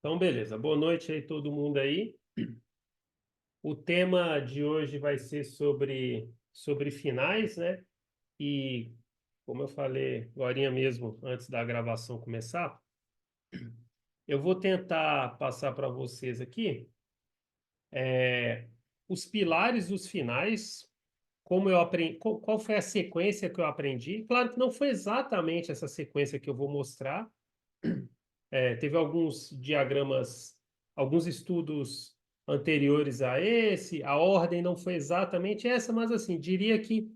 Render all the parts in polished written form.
Então, beleza. Boa noite aí, todo mundo aí. O tema de hoje vai ser sobre finais, né? E, como eu falei agorinha mesmo, antes da gravação começar, eu vou tentar passar para vocês aqui é, os pilares dos finais, como eu aprendi, qual foi a sequência que eu aprendi. Claro que não foi exatamente essa sequência que eu vou mostrar. Teve alguns diagramas, alguns estudos anteriores a esse, a ordem não foi exatamente essa, mas assim, diria que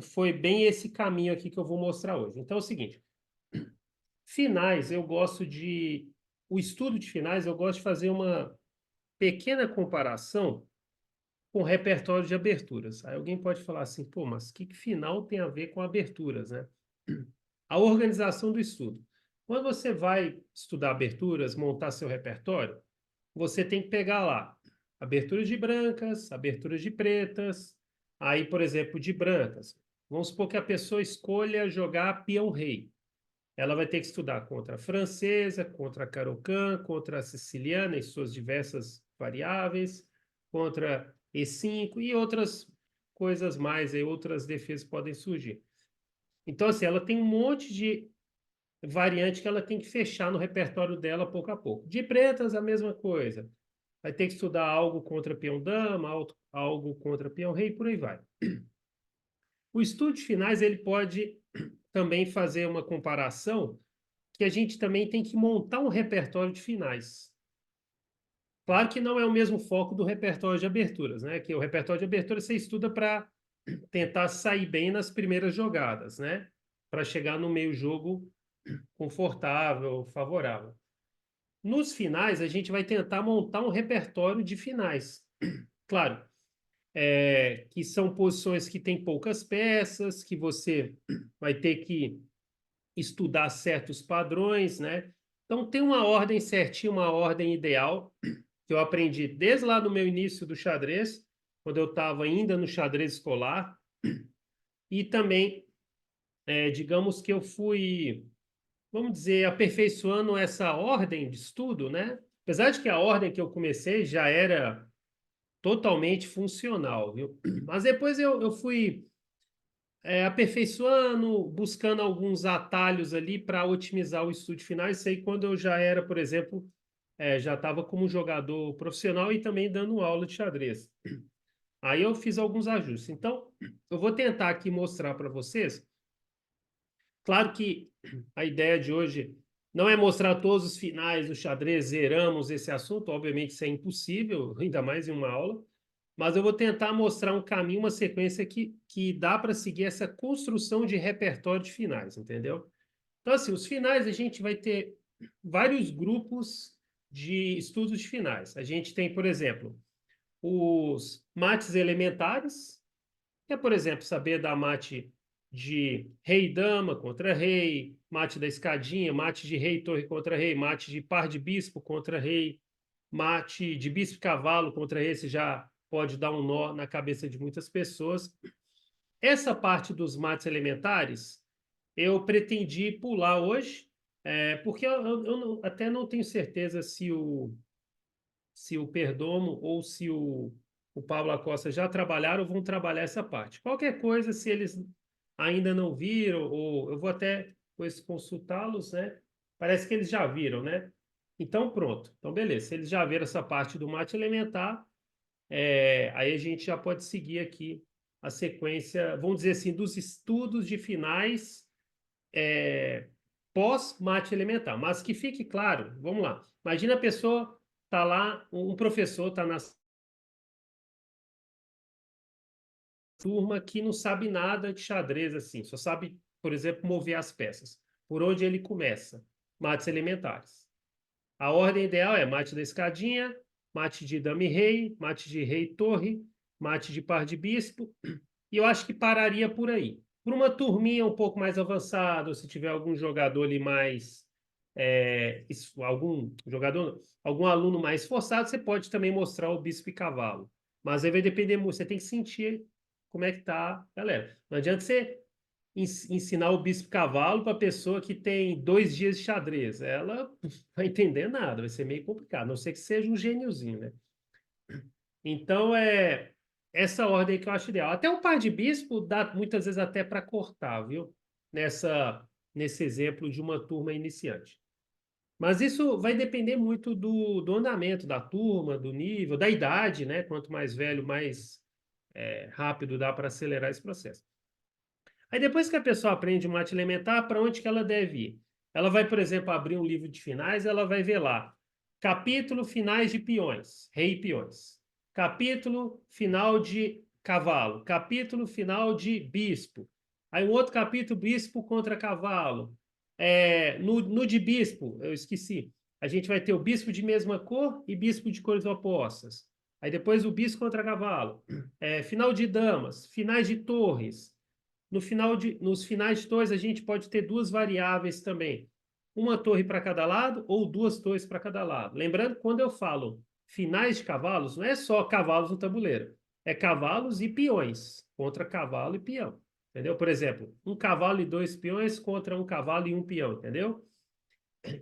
foi bem esse caminho aqui que eu vou mostrar hoje. Então é o seguinte, finais, eu gosto de... O estudo de finais, eu gosto de fazer uma pequena comparação com o repertório de aberturas. Aí alguém pode falar assim, pô, mas o que final tem a ver com aberturas, né? A organização do estudo. Quando você vai estudar aberturas, montar seu repertório, você tem que pegar lá aberturas de brancas, aberturas de pretas. Aí, por exemplo, de brancas. Vamos supor que a pessoa escolha jogar peão-rei. Ela vai ter que estudar contra a francesa, contra a carocã, contra a siciliana e suas diversas variáveis, contra E5 e outras coisas mais, aí outras defesas podem surgir. Então, assim, ela tem um monte de variante que ela tem que fechar no repertório dela pouco a pouco. De pretas, a mesma coisa. Vai ter que estudar algo contra peão-dama, algo contra peão-rei, por aí vai. O estudo de finais, ele pode também fazer uma comparação que a gente também tem que montar um repertório de finais. Claro que não é o mesmo foco do repertório de aberturas, né? Que o repertório de aberturas você estuda para tentar sair bem nas primeiras jogadas, né? Para chegar no meio jogo confortável, favorável. Nos finais, a gente vai tentar montar um repertório de finais. Claro, que são posições que têm poucas peças, que você vai ter que estudar certos padrões, né? Então, tem uma ordem certinha, uma ordem ideal, que eu aprendi desde lá no meu início do xadrez, quando eu estava ainda no xadrez escolar, e também, digamos que eu fui, vamos dizer, aperfeiçoando essa ordem de estudo, né? Apesar de que a ordem que eu comecei já era totalmente funcional, viu? Mas depois eu fui aperfeiçoando, buscando alguns atalhos ali para otimizar o estudo final. Isso aí quando eu já era, por exemplo, já estava como jogador profissional e também dando aula de xadrez. Aí eu fiz alguns ajustes. Então, eu vou tentar aqui mostrar para vocês. Claro que a ideia de hoje não é mostrar todos os finais do xadrez, zeramos esse assunto, obviamente isso é impossível, ainda mais em uma aula, mas eu vou tentar mostrar um caminho, uma sequência que dá para seguir essa construção de repertório de finais, entendeu? Então, assim, os finais a gente vai ter vários grupos de estudos de finais. A gente tem, por exemplo, os mates elementares, que é, por exemplo, saber dar mate de rei e dama contra rei, mate da escadinha, mate de rei e torre contra rei, mate de par de bispo contra rei, mate de bispo e cavalo contra rei, você já pode dar um nó na cabeça de muitas pessoas. Essa parte dos mates elementares, eu pretendi pular hoje, porque eu até não tenho certeza se o Perdomo ou se o Pablo Acosta já trabalharam ou vão trabalhar essa parte. Qualquer coisa, se eles ainda não viram, ou eu vou até depois consultá-los, né? Parece que eles já viram, né? Então, pronto. Então, beleza. Se eles já viram essa parte do mate elementar, aí a gente já pode seguir aqui a sequência, vamos dizer assim, dos estudos de finais pós-mate elementar. Mas que fique claro, vamos lá. Imagina a pessoa tá lá, um professor está na turma que não sabe nada de xadrez assim, só sabe, por exemplo, mover as peças. Por onde ele começa? Mates elementares. A ordem ideal é mate da escadinha, mate de dama e rei, mate de rei e torre, mate de par de bispo, e eu acho que pararia por aí. Para uma turminha um pouco mais avançada, ou se tiver algum jogador ali mais. Algum jogador, algum aluno mais esforçado, você pode também mostrar o bispo e cavalo. Mas aí vai depender muito, você tem que sentir como é que tá, galera. Não adianta você ensinar o bispo cavalo para a pessoa que tem 2 dias de xadrez. Ela não vai entender nada, vai ser meio complicado, a não ser que seja um gêniozinho, né? Então, é essa ordem que eu acho ideal. Até o par de bispo dá muitas vezes até para cortar, viu? Nesse exemplo de uma turma iniciante. Mas isso vai depender muito do andamento da turma, do nível, da idade, né? Quanto mais velho, mais rápido dá para acelerar esse processo. Aí depois que a pessoa aprende mate elementar, para onde que ela deve ir? Ela vai, por exemplo, abrir um livro de finais, ela vai ver lá, capítulo finais de peões, rei e peões. Capítulo final de cavalo, capítulo final de bispo. Aí um outro capítulo, bispo contra cavalo. No de bispo, eu esqueci. A gente vai ter o bispo de mesma cor e bispo de cores opostas. Aí depois o bispo contra cavalo. Final de damas, finais de torres. Nos finais de torres, a gente pode ter duas variáveis também. Uma torre para cada lado ou duas torres para cada lado. Lembrando, quando eu falo finais de cavalos, não é só cavalos no tabuleiro. É cavalos e peões, contra cavalo e peão. Entendeu? Por exemplo, um cavalo e 2 peões contra um cavalo e um peão, entendeu?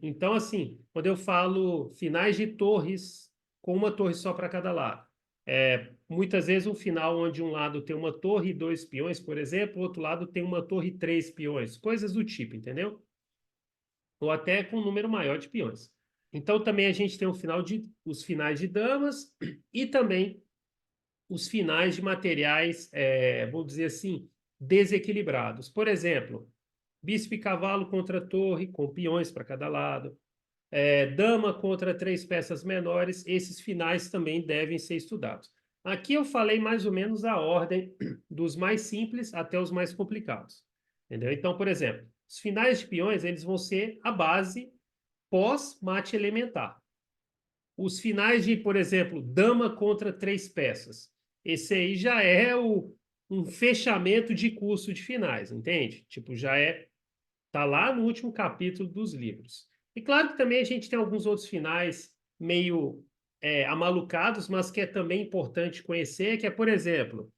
Então, assim, quando eu falo finais de torres, com uma torre só para cada lado, muitas vezes um final onde um lado tem uma torre e 2 peões, por exemplo, o outro lado tem uma torre e 3 peões, coisas do tipo, entendeu? Ou até com um número maior de peões. Então, também a gente tem os finais de damas e também os finais de materiais, vou dizer assim, desequilibrados. Por exemplo, bispo e cavalo contra torre, com peões para cada lado. Dama contra 3 peças menores, esses finais também devem ser estudados. Aqui eu falei mais ou menos a ordem dos mais simples até os mais complicados. Entendeu? Então, por exemplo, os finais de peões eles vão ser a base pós-mate elementar. Os finais de, por exemplo, dama contra 3 peças. Esse aí já é um fechamento de curso de finais, entende? Tipo, tá lá no último capítulo dos livros. E claro que também a gente tem alguns outros finais meio amalucados, mas que é também importante conhecer, que é, por exemplo,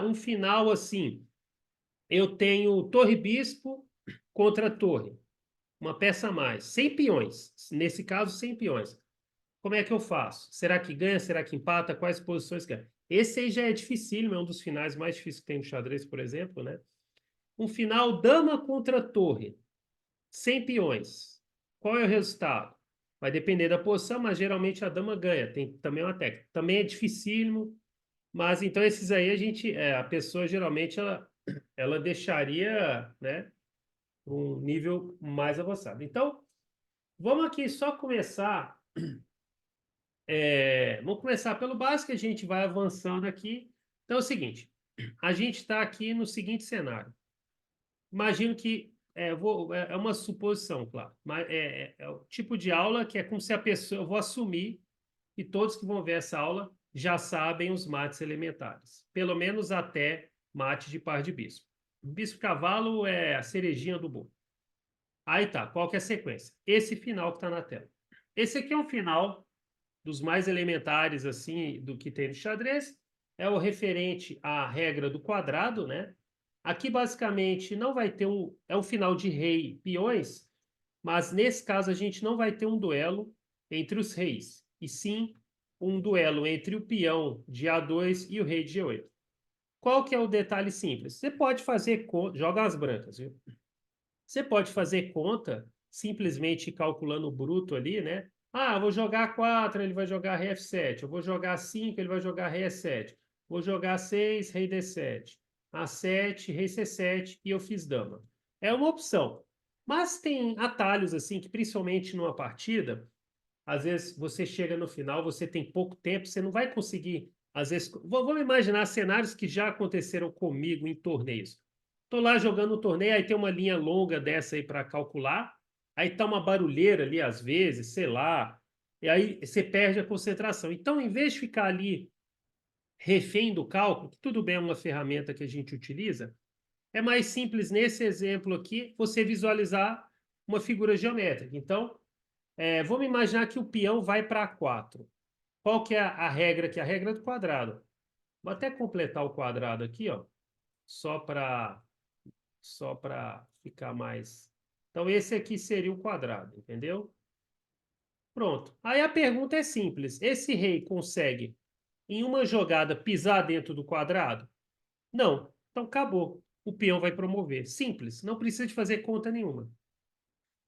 um final assim, eu tenho torre bispo contra torre, uma peça a mais, 100 peões, nesse caso 100 peões. Como é que eu faço? Será que ganha? Será que empata? Quais posições ganha? Esse aí já é dificílimo, é um dos finais mais difíceis que tem no xadrez, por exemplo, né? Um final dama contra torre. 100 peões. Qual é o resultado? Vai depender da posição, mas geralmente a dama ganha. Tem também uma técnica. Também é dificílimo, mas então esses aí a pessoa geralmente ela deixaria, né, um nível mais avançado. Então, vamos aqui só começar. Vamos começar pelo básico, a gente vai avançando aqui. Então é o seguinte: a gente está aqui no seguinte cenário. Imagino que é uma suposição, claro, mas é o tipo de aula que é como se a pessoa, eu vou assumir que todos que vão ver essa aula já sabem os mates elementares, pelo menos até mate de par de bispo. Bispo cavalo é a cerejinha do bolo. Aí tá, qual que é a sequência? Esse final que está na tela. Esse aqui é um final dos mais elementares assim do que tem no xadrez, é o referente à regra do quadrado, né? Aqui basicamente não vai ter um final de rei peões, mas nesse caso a gente não vai ter um duelo entre os reis, e sim um duelo entre o peão de A2 e o rei de G8. Qual que é o detalhe simples? Você pode fazer conta, joga as brancas, viu? Você pode fazer conta simplesmente calculando o bruto ali, né? Vou jogar 4, ele vai jogar rei F7. Eu vou jogar 5, ele vai jogar rei E7. Vou jogar 6, rei D7. A7, rei C7 e eu fiz dama. É uma opção. Mas tem atalhos assim que principalmente numa partida, às vezes você chega no final, você tem pouco tempo, você não vai conseguir, às vezes, vamos imaginar cenários que já aconteceram comigo em torneios. Tô lá jogando um torneio, aí tem uma linha longa dessa aí para calcular, aí tá uma barulheira ali às vezes, sei lá, e aí você perde a concentração. Então, em vez de ficar ali refém do cálculo, que tudo bem é uma ferramenta que a gente utiliza, é mais simples nesse exemplo aqui você visualizar uma figura geométrica. Então, vamos imaginar que o peão vai para A4. Qual que é a regra aqui? A regra do quadrado. Vou até completar o quadrado aqui, ó, só para só para ficar mais... Então, esse aqui seria o quadrado, entendeu? Pronto. Aí a pergunta é simples. Esse rei consegue, em uma jogada, pisar dentro do quadrado? Não. Então, acabou. O peão vai promover. Simples. Não precisa de fazer conta nenhuma.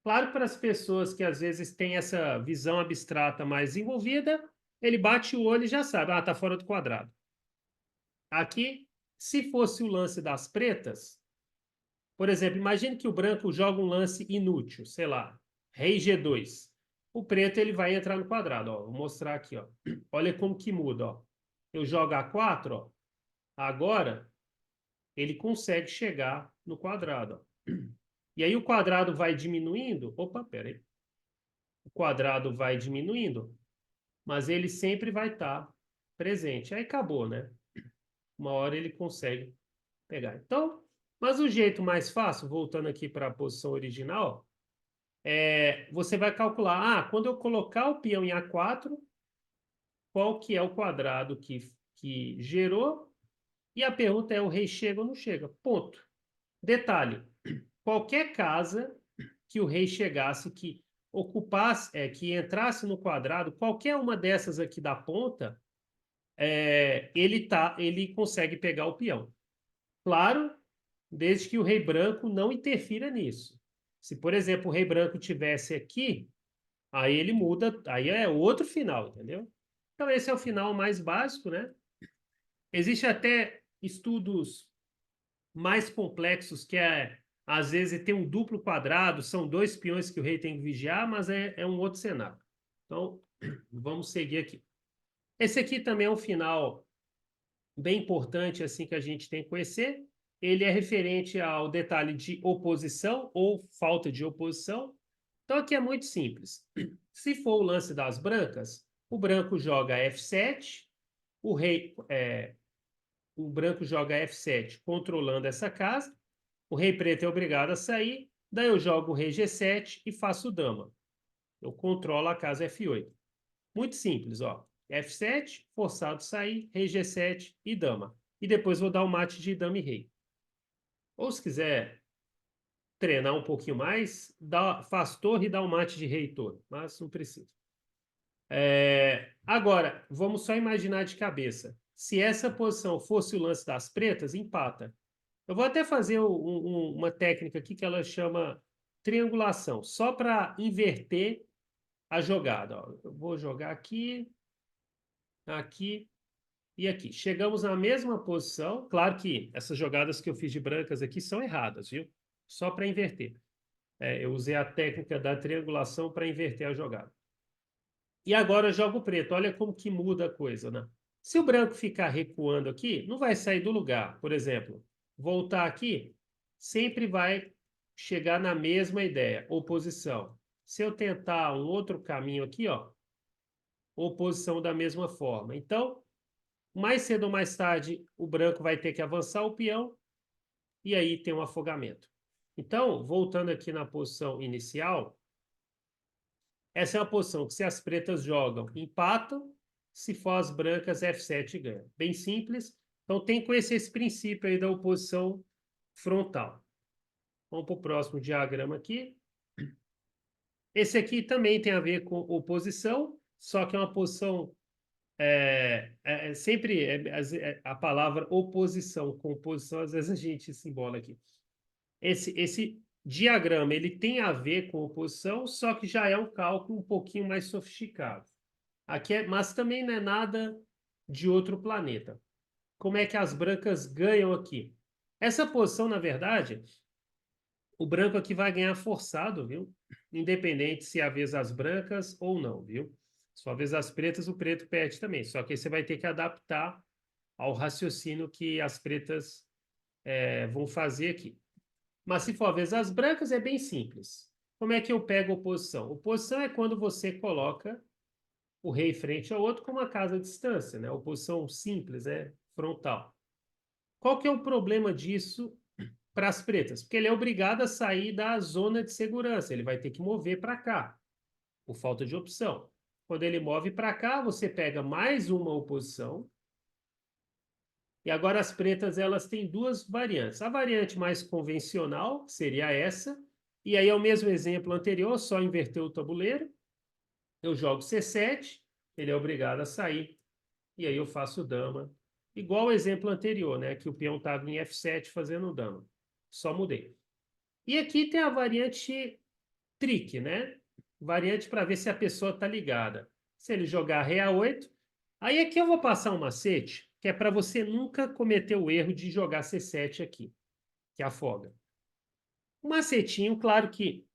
Claro que para as pessoas que às vezes têm essa visão abstrata mais envolvida, ele bate o olho e já sabe, tá fora do quadrado. Aqui, se fosse o lance das pretas, por exemplo, imagine que o branco joga um lance inútil, sei lá, rei G2. O preto ele vai entrar no quadrado, ó. Vou mostrar aqui, ó. Olha como que muda, ó. Eu jogo A4, ó. Agora ele consegue chegar no quadrado, ó. E aí o quadrado vai diminuindo. Opa, peraí. O quadrado vai diminuindo, mas ele sempre vai estar presente. Aí acabou, né? Uma hora ele consegue pegar. Então, mas o jeito mais fácil, voltando aqui para a posição original, você vai calcular, quando eu colocar o peão em A4, qual que é o quadrado que gerou, e a pergunta é, o rei chega ou não chega? Ponto. Detalhe, qualquer casa que o rei chegasse, que ocupasse, que entrasse no quadrado, qualquer uma dessas aqui da ponta, ele consegue pegar o peão. Claro, desde que o rei branco não interfira nisso. Se, por exemplo, o rei branco tivesse aqui, aí ele muda, aí é outro final, entendeu? Então esse é o final mais básico, né? Existe até estudos mais complexos que às vezes tem um duplo quadrado, são dois peões que o rei tem que vigiar, mas é um outro cenário. Então, vamos seguir aqui. Esse aqui também é um final bem importante assim que a gente tem que conhecer. Ele é referente ao detalhe de oposição ou falta de oposição. Então aqui é muito simples. Se for o lance das brancas, o branco joga F7, o branco joga F7 controlando essa casa, o rei preto é obrigado a sair, daí eu jogo o rei G7 e faço dama. Eu controlo a casa F8. Muito simples, ó. F7, forçado sair, rei G7 e dama. E depois vou dar o mate de dama e rei. Ou se quiser treinar um pouquinho mais, faz torre e dá um mate de rei e torre. Mas não precisa. Agora, vamos só imaginar de cabeça. Se essa posição fosse o lance das pretas, empata. Eu vou até fazer uma técnica aqui que ela chama triangulação, só para inverter a jogada. Ó. Eu vou jogar aqui, aqui e aqui. Chegamos na mesma posição. Claro que essas jogadas que eu fiz de brancas aqui são erradas, viu? Só para inverter. Eu usei a técnica da triangulação para inverter a jogada. E agora eu jogo preto. Olha como que muda a coisa, né? Se o branco ficar recuando aqui, não vai sair do lugar. Por exemplo, voltar aqui, sempre vai chegar na mesma ideia, oposição. Se eu tentar um outro caminho aqui, ó, oposição da mesma forma. Então, mais cedo ou mais tarde, o branco vai ter que avançar o peão e aí tem um afogamento. Então, voltando aqui na posição inicial, essa é uma posição que se as pretas jogam, empatam, se for as brancas, F7 ganha. Bem simples. Então tem que conhecer esse princípio aí da oposição frontal. Vamos para o próximo diagrama aqui. Esse aqui também tem a ver com oposição, só que é uma posição sempre a palavra oposição com oposição, às vezes a gente se embola aqui. Esse diagrama ele tem a ver com oposição, só que já é um cálculo um pouquinho mais sofisticado. Aqui mas também não é nada de outro planeta. Como é que as brancas ganham aqui? Essa posição, na verdade, o branco aqui vai ganhar forçado, viu? Independente se é a vez as brancas ou não, viu? Se for a vez as pretas, o preto perde também. Só que aí você vai ter que adaptar ao raciocínio que as pretas vão fazer aqui. Mas se for a vez as brancas, é bem simples. Como é que eu pego oposição? Oposição é quando você coloca o rei frente ao outro com uma casa de distância, né? Oposição simples, frontal. Qual que é o problema disso para as pretas? Porque ele é obrigado a sair da zona de segurança, ele vai ter que mover para cá, por falta de opção. Quando ele move para cá, você pega mais uma oposição, E agora as pretas, elas têm duas variantes. A variante mais convencional, que seria essa, e aí é o mesmo exemplo anterior, só inverter o tabuleiro. Eu jogo C7, ele é obrigado a sair, e aí eu faço dama. Igual o exemplo anterior, né? Que o peão estava em F7 fazendo dama. Só mudei. E aqui tem a variante trick, né? Variante para ver se a pessoa está ligada. Se ele jogar rei A8, aí aqui eu vou passar um macete, que é para você nunca cometer o erro de jogar C7 aqui, que afoga. Um macetinho, claro que,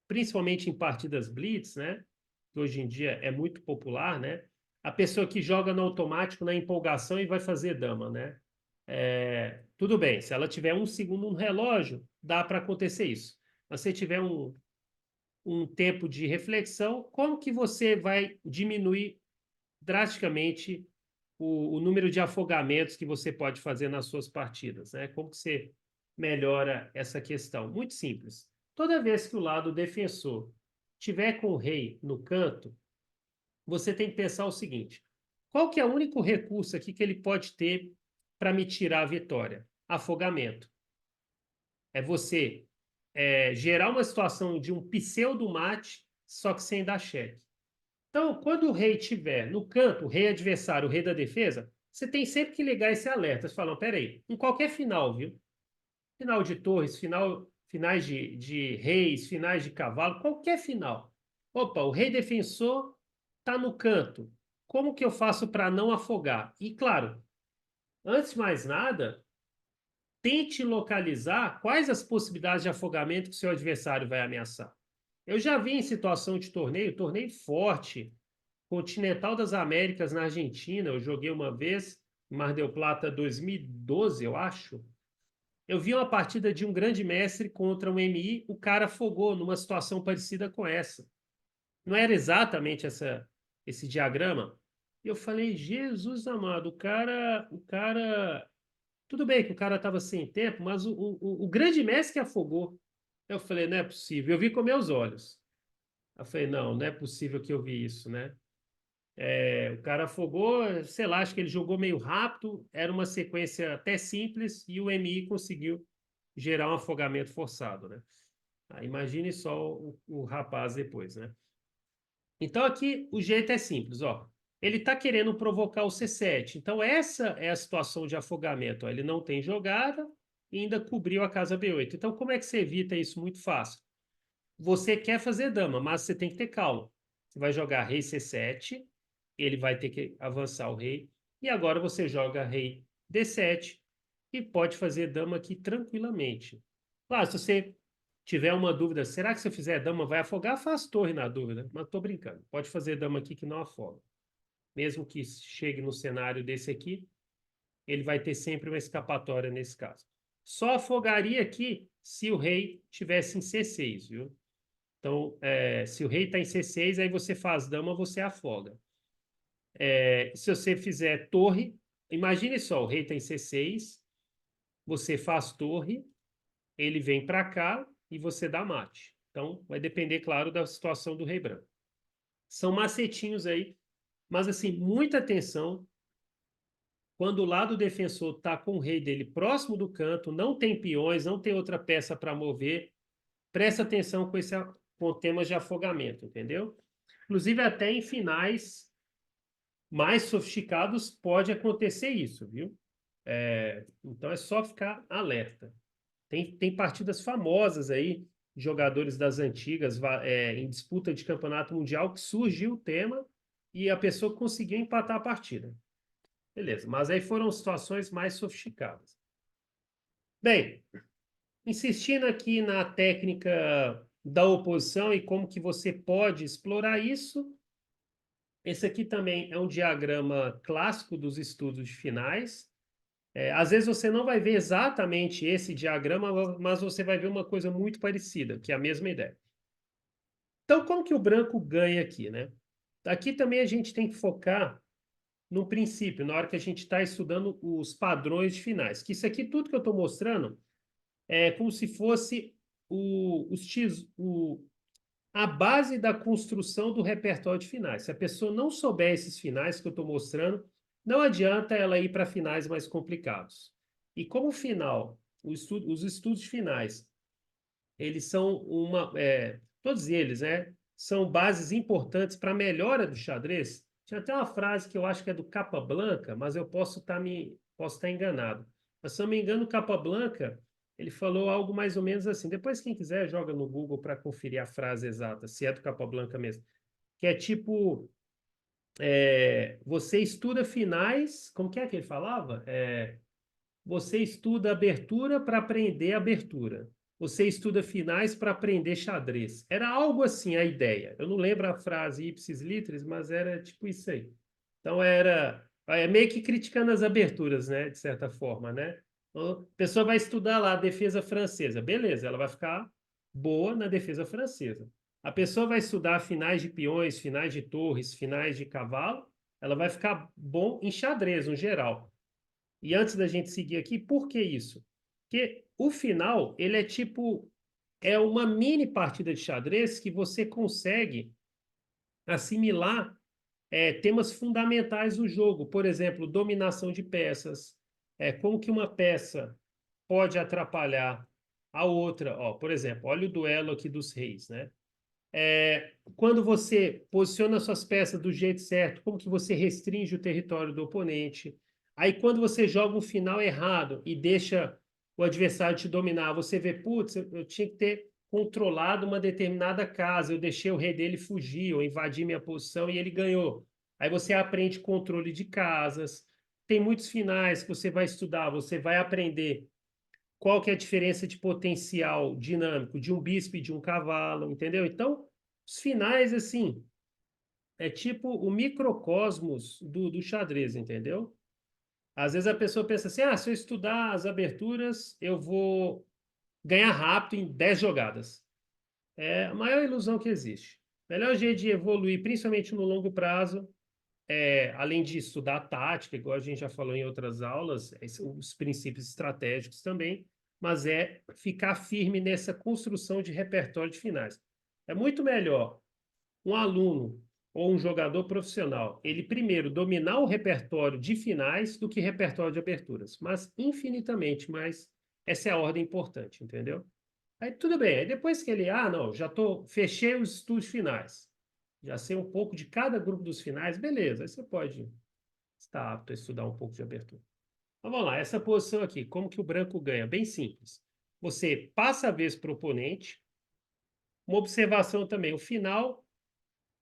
principalmente em partidas blitz, né? Que hoje em dia é muito popular, né? A pessoa que joga no automático, na empolgação e vai fazer dama, né? Tudo bem, se ela tiver um segundo no relógio, dá para acontecer isso. Mas se tiver um tempo de reflexão, como que você vai diminuir drasticamente o número de afogamentos que você pode fazer nas suas partidas, né? Como que você melhora essa questão? Muito simples. Toda vez que o lado defensor tiver com o rei no canto, você tem que pensar o seguinte: qual que é o único recurso aqui que ele pode ter para me tirar a vitória? Afogamento. É você gerar uma situação de um pseudo-mate, só que sem dar cheque. Então, quando o rei estiver no canto, o rei adversário, o rei da defesa, você tem sempre que ligar esse alerta. Você fala, peraí, em qualquer final, viu? Final de torres, finais de reis, finais de cavalo, qualquer final. Opa, o rei defensor está no canto. Como que eu faço para não afogar? E claro, antes de mais nada, tente localizar quais as possibilidades de afogamento que o seu adversário vai ameaçar. Eu já vi em situação de torneio forte, Continental das Américas na Argentina, eu joguei uma vez, em Mar del Plata 2012, eu acho. Eu vi uma partida de um grande mestre contra um MI, o cara afogou numa situação parecida com essa. Não era exatamente esse diagrama. E eu falei, Jesus amado, o cara. Tudo bem que o cara estava sem tempo, mas o grande mestre que afogou. Eu falei, não é possível. Eu vi com meus olhos. Eu falei, não, não é possível que eu vi isso, né? O cara afogou, sei lá, acho que ele jogou meio rápido, era uma sequência até simples e o MI conseguiu gerar um afogamento forçado, né? Imagine só o rapaz depois, né? Então aqui o jeito é simples, ó. Ele está querendo provocar o C7. Então essa é a situação de afogamento. Ó. Ele não tem jogada e ainda cobriu a casa B8. Então como é que você evita isso? Muito fácil. Você quer fazer dama, mas você tem que ter calma. Você vai jogar rei C7, ele vai ter que avançar o rei, e agora você joga rei D7 e pode fazer dama aqui tranquilamente. Claro, se você tiver uma dúvida, será que se eu fizer dama vai afogar? Faz torre na dúvida, mas estou brincando. Pode fazer dama aqui que não afoga. Mesmo que chegue no cenário desse aqui, ele vai ter sempre uma escapatória nesse caso. Só afogaria aqui se o rei tivesse em C6, viu? Então, se o rei está em C6, aí você faz dama, você afoga. Se você fizer torre, imagine só, o rei está em C6, você faz torre, ele vem para cá e você dá mate. Então, vai depender, claro, da situação do rei branco. São macetinhos aí, mas assim, muita atenção. Quando o lado defensor está com o rei dele próximo do canto, não tem peões, não tem outra peça para mover, presta atenção com temas de afogamento, entendeu? Inclusive, até em finais mais sofisticados pode acontecer isso, viu? Então é só ficar alerta. Tem partidas famosas aí, jogadores das antigas, em disputa de campeonato mundial, que surgiu o tema e a pessoa conseguiu empatar a partida. Beleza, mas aí foram situações mais sofisticadas. Bem, insistindo aqui na técnica da oposição e como que você pode explorar isso, esse aqui também é um diagrama clássico dos estudos de finais. Às vezes você não vai ver exatamente esse diagrama, mas você vai ver uma coisa muito parecida, que é a mesma ideia. Então, como que o branco ganha aqui, né? Aqui também a gente tem que focar no princípio, na hora que a gente está estudando os padrões de finais. Que isso aqui, tudo que eu estou mostrando, é como se fosse a base da construção do repertório de finais. Se a pessoa não souber esses finais que eu estou mostrando, não adianta ela ir para finais mais complicados. E como final, os estudos finais, eles são todos eles, né, são bases importantes para a melhora do xadrez. Tinha até uma frase que eu acho que é do Capablanca, mas eu posso estar enganado. Mas se eu não me engano, o Capablanca, ele falou algo mais ou menos assim. Depois, quem quiser, joga no Google para conferir a frase exata, se é do Capablanca mesmo. Que é tipo, você estuda finais, como que é que ele falava? Você estuda abertura para aprender abertura. Você estuda finais para aprender xadrez. Era algo assim a ideia. Eu não lembro a frase ipsis literis, mas era tipo isso aí. Então era meio que criticando as aberturas, né? De certa forma, né? Então, a pessoa vai estudar lá a defesa francesa. Beleza, ela vai ficar boa na defesa francesa. A pessoa vai estudar finais de peões, finais de torres, finais de cavalo. Ela vai ficar bom em xadrez, no geral. E antes da gente seguir aqui, por que isso? Porque o final, ele é tipo, é uma mini partida de xadrez que você consegue assimilar temas fundamentais do jogo. Por exemplo, dominação de peças, como que uma peça pode atrapalhar a outra. Ó, por exemplo, olha o duelo aqui dos reis, né? Quando você posiciona suas peças do jeito certo, como que você restringe o território do oponente. Aí, quando você joga um final errado e deixa o adversário te dominar, você vê, putz, eu tinha que ter controlado uma determinada casa, eu deixei o rei dele fugir, ou invadir minha posição e ele ganhou. Aí você aprende controle de casas. Tem muitos finais que você vai estudar, você vai aprender qual que é a diferença de potencial dinâmico de um bispo e de um cavalo, entendeu? Então, os finais, assim, é tipo o microcosmos do xadrez, entendeu? Às vezes a pessoa pensa assim, se eu estudar as aberturas, eu vou ganhar rápido em 10 jogadas. É a maior ilusão que existe. O melhor jeito de evoluir, principalmente no longo prazo, além de estudar a tática, igual a gente já falou em outras aulas, os princípios estratégicos também, mas é ficar firme nessa construção de repertório de finais. É muito melhor um aluno ou um jogador profissional, ele primeiro dominar o repertório de finais do que repertório de aberturas, mas infinitamente mais. Essa é a ordem importante, entendeu? Aí tudo bem, aí depois que ele, não, fechei os estudos finais, já sei um pouco de cada grupo dos finais, beleza, aí você pode estar apto a estudar um pouco de abertura. Mas vamos lá, essa posição aqui, como que o branco ganha? Bem simples. Você passa a vez para o oponente, uma observação também, o final,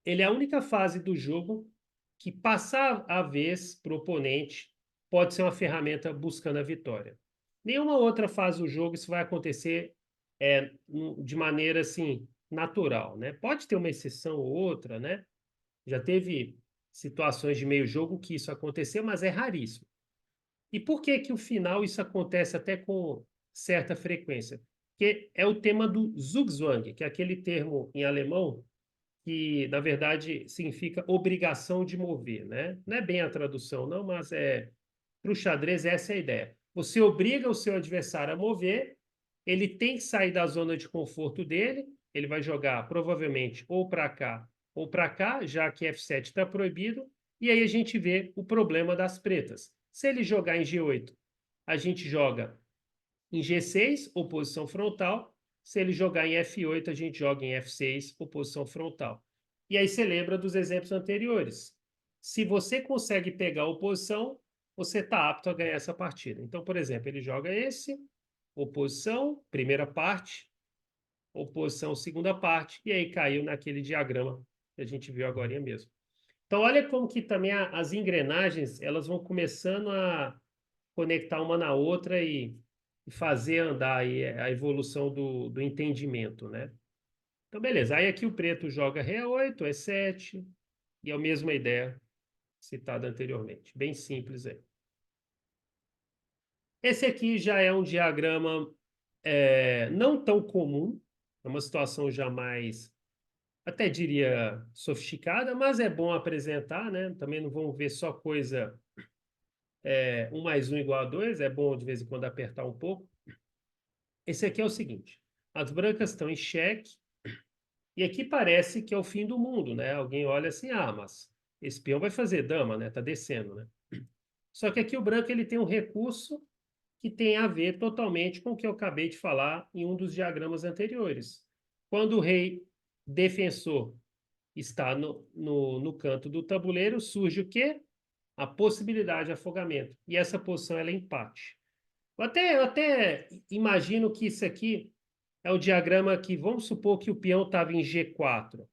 ele é a única fase do jogo que passar a vez para o oponente pode ser uma ferramenta buscando a vitória. Nenhuma outra fase do jogo isso vai acontecer de maneira assim natural, né? Pode ter uma exceção ou outra, né? Já teve situações de meio jogo que isso aconteceu, mas é raríssimo. E por que que o final isso acontece até com certa frequência? Porque é o tema do Zugzwang, que é aquele termo em alemão que, na verdade, significa obrigação de mover, né? Não é bem a tradução, não, mas para o xadrez essa é a ideia. Você obriga o seu adversário a mover, ele tem que sair da zona de conforto dele, ele vai jogar provavelmente ou para cá, já que F7 está proibido, e aí a gente vê o problema das pretas. Se ele jogar em G8, a gente joga em G6, oposição frontal. Se ele jogar em F8, a gente joga em F6, oposição frontal. E aí você lembra dos exemplos anteriores. Se você consegue pegar a oposição, você está apto a ganhar essa partida. Então, por exemplo, ele joga esse, oposição, primeira parte, oposição, segunda parte, e aí caiu naquele diagrama que a gente viu agora mesmo. Então, olha como que também as engrenagens elas vão começando a conectar uma na outra e fazer andar aí a evolução do entendimento, né? Então, beleza. Aí aqui o preto joga Ré 8, E7, e é a mesma ideia citada anteriormente. Bem simples aí. Esse aqui já é um diagrama não tão comum, é uma situação já mais, até diria, sofisticada, mas é bom apresentar, né? Também não vamos ver só coisa 1 mais 1 igual a 2, é bom de vez em quando apertar um pouco. Esse aqui é o seguinte: as brancas estão em xeque, e aqui parece que é o fim do mundo, né? Alguém olha assim, mas esse peão vai fazer dama, né? Tá descendo, né? Só que aqui o branco ele tem um recurso que tem a ver totalmente com o que eu acabei de falar em um dos diagramas anteriores. Quando o rei defensor está no canto do tabuleiro, surge o quê? A possibilidade de afogamento. E essa posição ela é empate. Eu até imagino que isso aqui é o diagrama que, vamos supor que o peão estava em G4,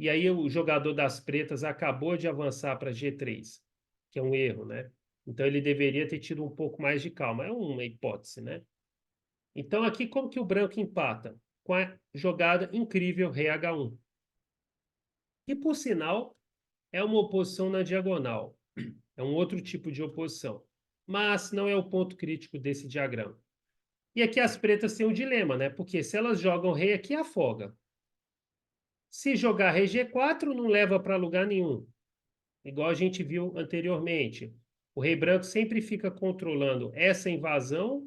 e aí o jogador das pretas acabou de avançar para G3, que é um erro, né? Então ele deveria ter tido um pouco mais de calma. É uma hipótese, né? Então aqui como que o branco empata? Com a jogada incrível rei H1. E por sinal, é uma oposição na diagonal. É um outro tipo de oposição. Mas não é o ponto crítico desse diagrama. E aqui as pretas têm um dilema, né? Porque se elas jogam rei aqui, afoga. Se jogar rei G4, não leva para lugar nenhum. Igual a gente viu anteriormente. O rei branco sempre fica controlando essa invasão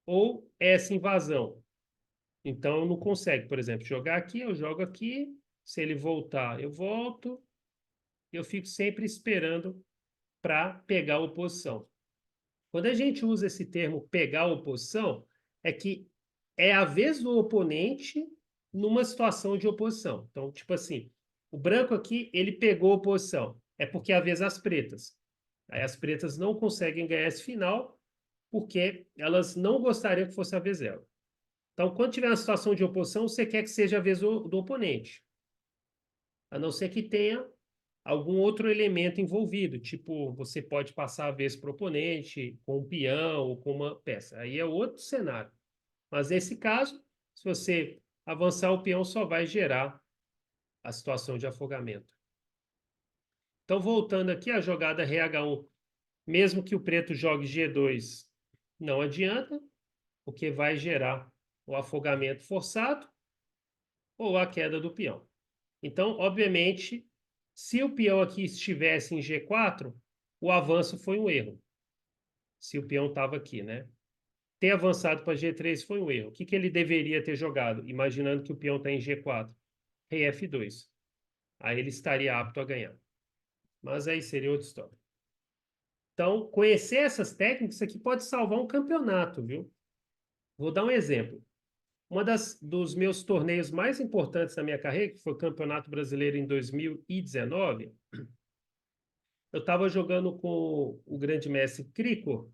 ou essa invasão. Então não consegue, por exemplo, jogar aqui, eu jogo aqui. Se ele voltar, eu volto. Eu fico sempre esperando para pegar a oposição. Quando a gente usa esse termo pegar a oposição, é que é a vez do oponente numa situação de oposição. Então, tipo assim, o branco aqui, ele pegou a oposição. É porque é a vez das pretas. Aí as pretas não conseguem ganhar esse final porque elas não gostariam que fosse a vez dela. Então, quando tiver uma situação de oposição, você quer que seja a vez do oponente. A não ser que tenha algum outro elemento envolvido, tipo, você pode passar a vez para o oponente com um peão ou com uma peça. Aí é outro cenário. Mas nesse caso, se você avançar o peão, só vai gerar a situação de afogamento. Então, voltando aqui, a jogada rei H1, mesmo que o preto jogue G2, não adianta, porque vai gerar o afogamento forçado ou a queda do peão. Então, obviamente, se o peão aqui estivesse em G4, o avanço foi um erro. Se o peão estava aqui, né? Ter avançado para G3 foi um erro. O que, que ele deveria ter jogado, imaginando que o peão está em G4? Rei F2. Aí ele estaria apto a ganhar. Mas aí seria outra história. Então, conhecer essas técnicas aqui pode salvar um campeonato, viu? Vou dar um exemplo. Dos meus torneios mais importantes da minha carreira, que foi o Campeonato Brasileiro em 2019, eu estava jogando com o grande mestre Crico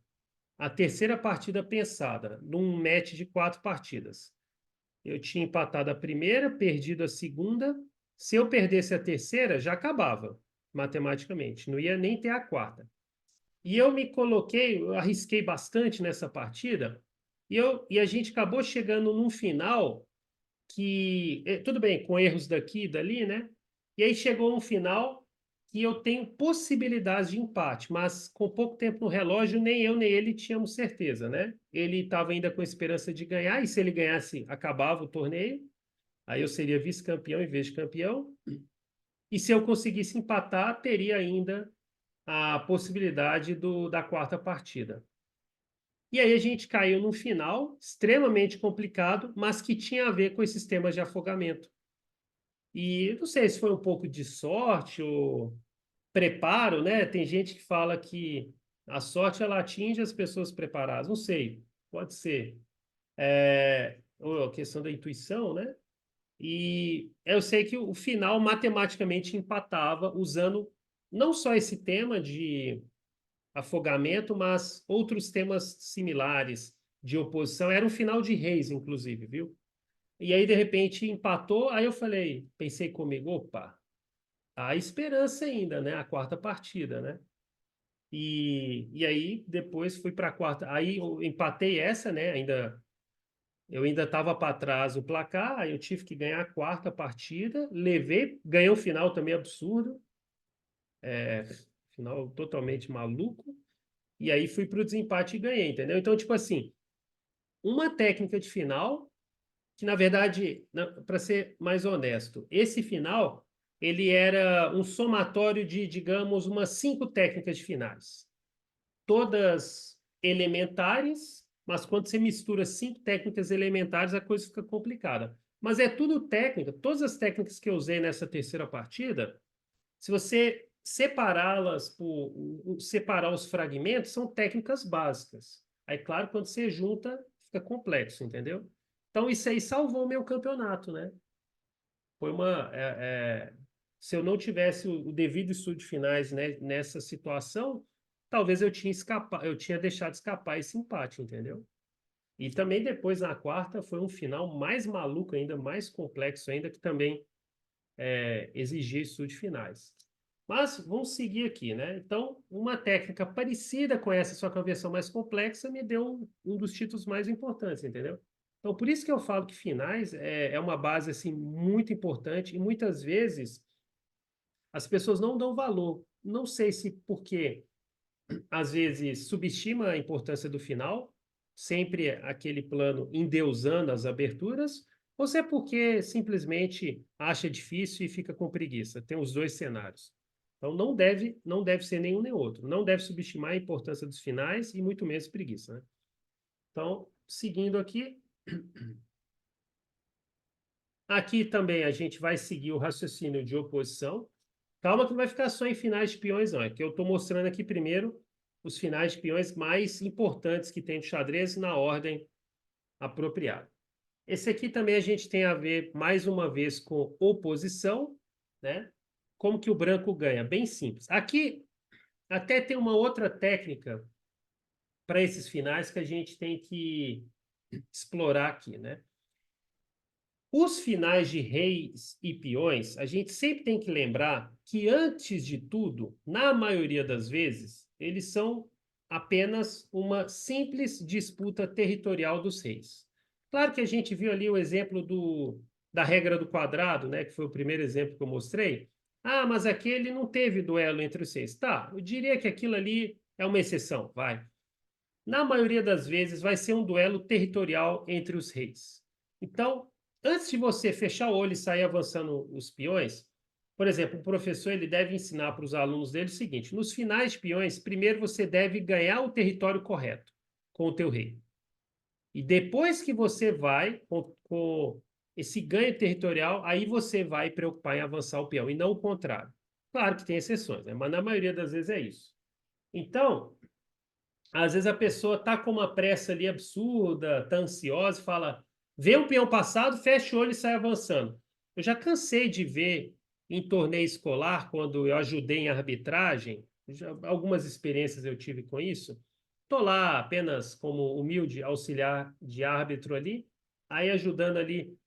a terceira partida pensada, num match de 4 partidas. Eu tinha empatado a primeira, perdido a segunda. Se eu perdesse a terceira, já acabava, matematicamente. Não ia nem ter a quarta. E eu me coloquei, eu arrisquei bastante nessa partida, e a gente acabou chegando num final que, tudo bem, com erros daqui e dali, né? E aí chegou um final que eu tenho possibilidades de empate, mas com pouco tempo no relógio, nem eu nem ele tínhamos certeza, né? Ele estava ainda com esperança de ganhar, e se ele ganhasse, acabava o torneio, aí eu seria vice-campeão em vez de campeão, e se eu conseguisse empatar, teria ainda a possibilidade da quarta partida. E aí a gente caiu num final extremamente complicado, mas que tinha a ver com esses temas de afogamento. E não sei se foi um pouco de sorte ou preparo, né? Tem gente que fala que a sorte ela atinge as pessoas preparadas. Não sei, pode ser. Ou a questão da intuição, né? E eu sei que o final matematicamente empatava usando não só esse tema de afogamento, mas outros temas similares de oposição. Era um final de reis, inclusive, viu? E aí, de repente, empatou. Aí eu falei, pensei comigo, opa, há esperança ainda, né? A quarta partida, né? E aí, depois fui para a quarta. Aí eu empatei essa, né? Eu ainda estava para trás o placar, aí eu tive que ganhar a quarta partida. Levei, ganhei o final também absurdo. Final totalmente maluco. E aí fui para o desempate e ganhei, entendeu? Então, tipo assim, uma técnica de final que na verdade, para ser mais honesto, esse final ele era um somatório de, digamos, umas 5 técnicas de finais, todas elementares, mas quando você mistura 5 técnicas elementares, a coisa fica complicada. Mas é tudo técnica. Todas as técnicas que eu usei nessa terceira partida, se você separá-las separar os fragmentos são técnicas básicas. Aí, claro, quando você junta, fica complexo, entendeu? Então, isso aí salvou o meu campeonato, né? Foi se eu não tivesse o devido estudo de finais, né, nessa situação, talvez eu tinha deixado escapar esse empate, entendeu? E também depois, na quarta, foi um final mais maluco ainda, mais complexo ainda, que também exigia estudo de finais. Mas vamos seguir aqui, né? Então, uma técnica parecida com essa, só que uma versão mais complexa, me deu um dos títulos mais importantes, entendeu? Então, por isso que eu falo que finais é uma base assim muito importante e muitas vezes as pessoas não dão valor. Não sei se porque às vezes subestima a importância do final, sempre aquele plano endeusando as aberturas, ou se é porque simplesmente acha difícil e fica com preguiça. Tem os dois cenários. Então não deve ser nenhum nem outro. Não deve subestimar a importância dos finais e muito menos preguiça, né? Então, seguindo aqui, aqui também a gente vai seguir o raciocínio de oposição. Calma que não vai ficar só em finais de peões, não. É que eu estou mostrando aqui primeiro os finais de peões mais importantes que tem de xadrez na ordem apropriada. Esse aqui também a gente tem a ver, mais uma vez, com oposição, né? Como que o branco ganha? Bem simples. Aqui até tem uma outra técnica para esses finais que a gente tem que explorar aqui, né? Os finais de reis e peões, a gente sempre tem que lembrar que, antes de tudo, na maioria das vezes, eles são apenas uma simples disputa territorial dos reis. Claro que a gente viu ali o exemplo da regra do quadrado, né, que foi o primeiro exemplo que eu mostrei. Ah, mas aquele não teve duelo entre os reis. Tá, eu diria que aquilo ali é uma exceção, vai. Na maioria das vezes, vai ser um duelo territorial entre os reis. Então, antes de você fechar o olho e sair avançando os peões, por exemplo, o professor ele deve ensinar para os alunos dele o seguinte: nos finais de peões, primeiro você deve ganhar o território correto com o teu rei. E depois que você vai com esse ganho territorial, aí você vai preocupar em avançar o peão, e não o contrário. Claro que tem exceções, né? Mas na maioria das vezes é isso. Então, às vezes a pessoa tá com uma pressa ali absurda, tá ansiosa, e fala, vê um peão passado, fecha o olho e sai avançando. Eu já cansei de ver em torneio escolar, quando eu ajudei em arbitragem, algumas experiências eu tive com isso. Tô lá apenas como humilde auxiliar de árbitro ali, aí ajudando ali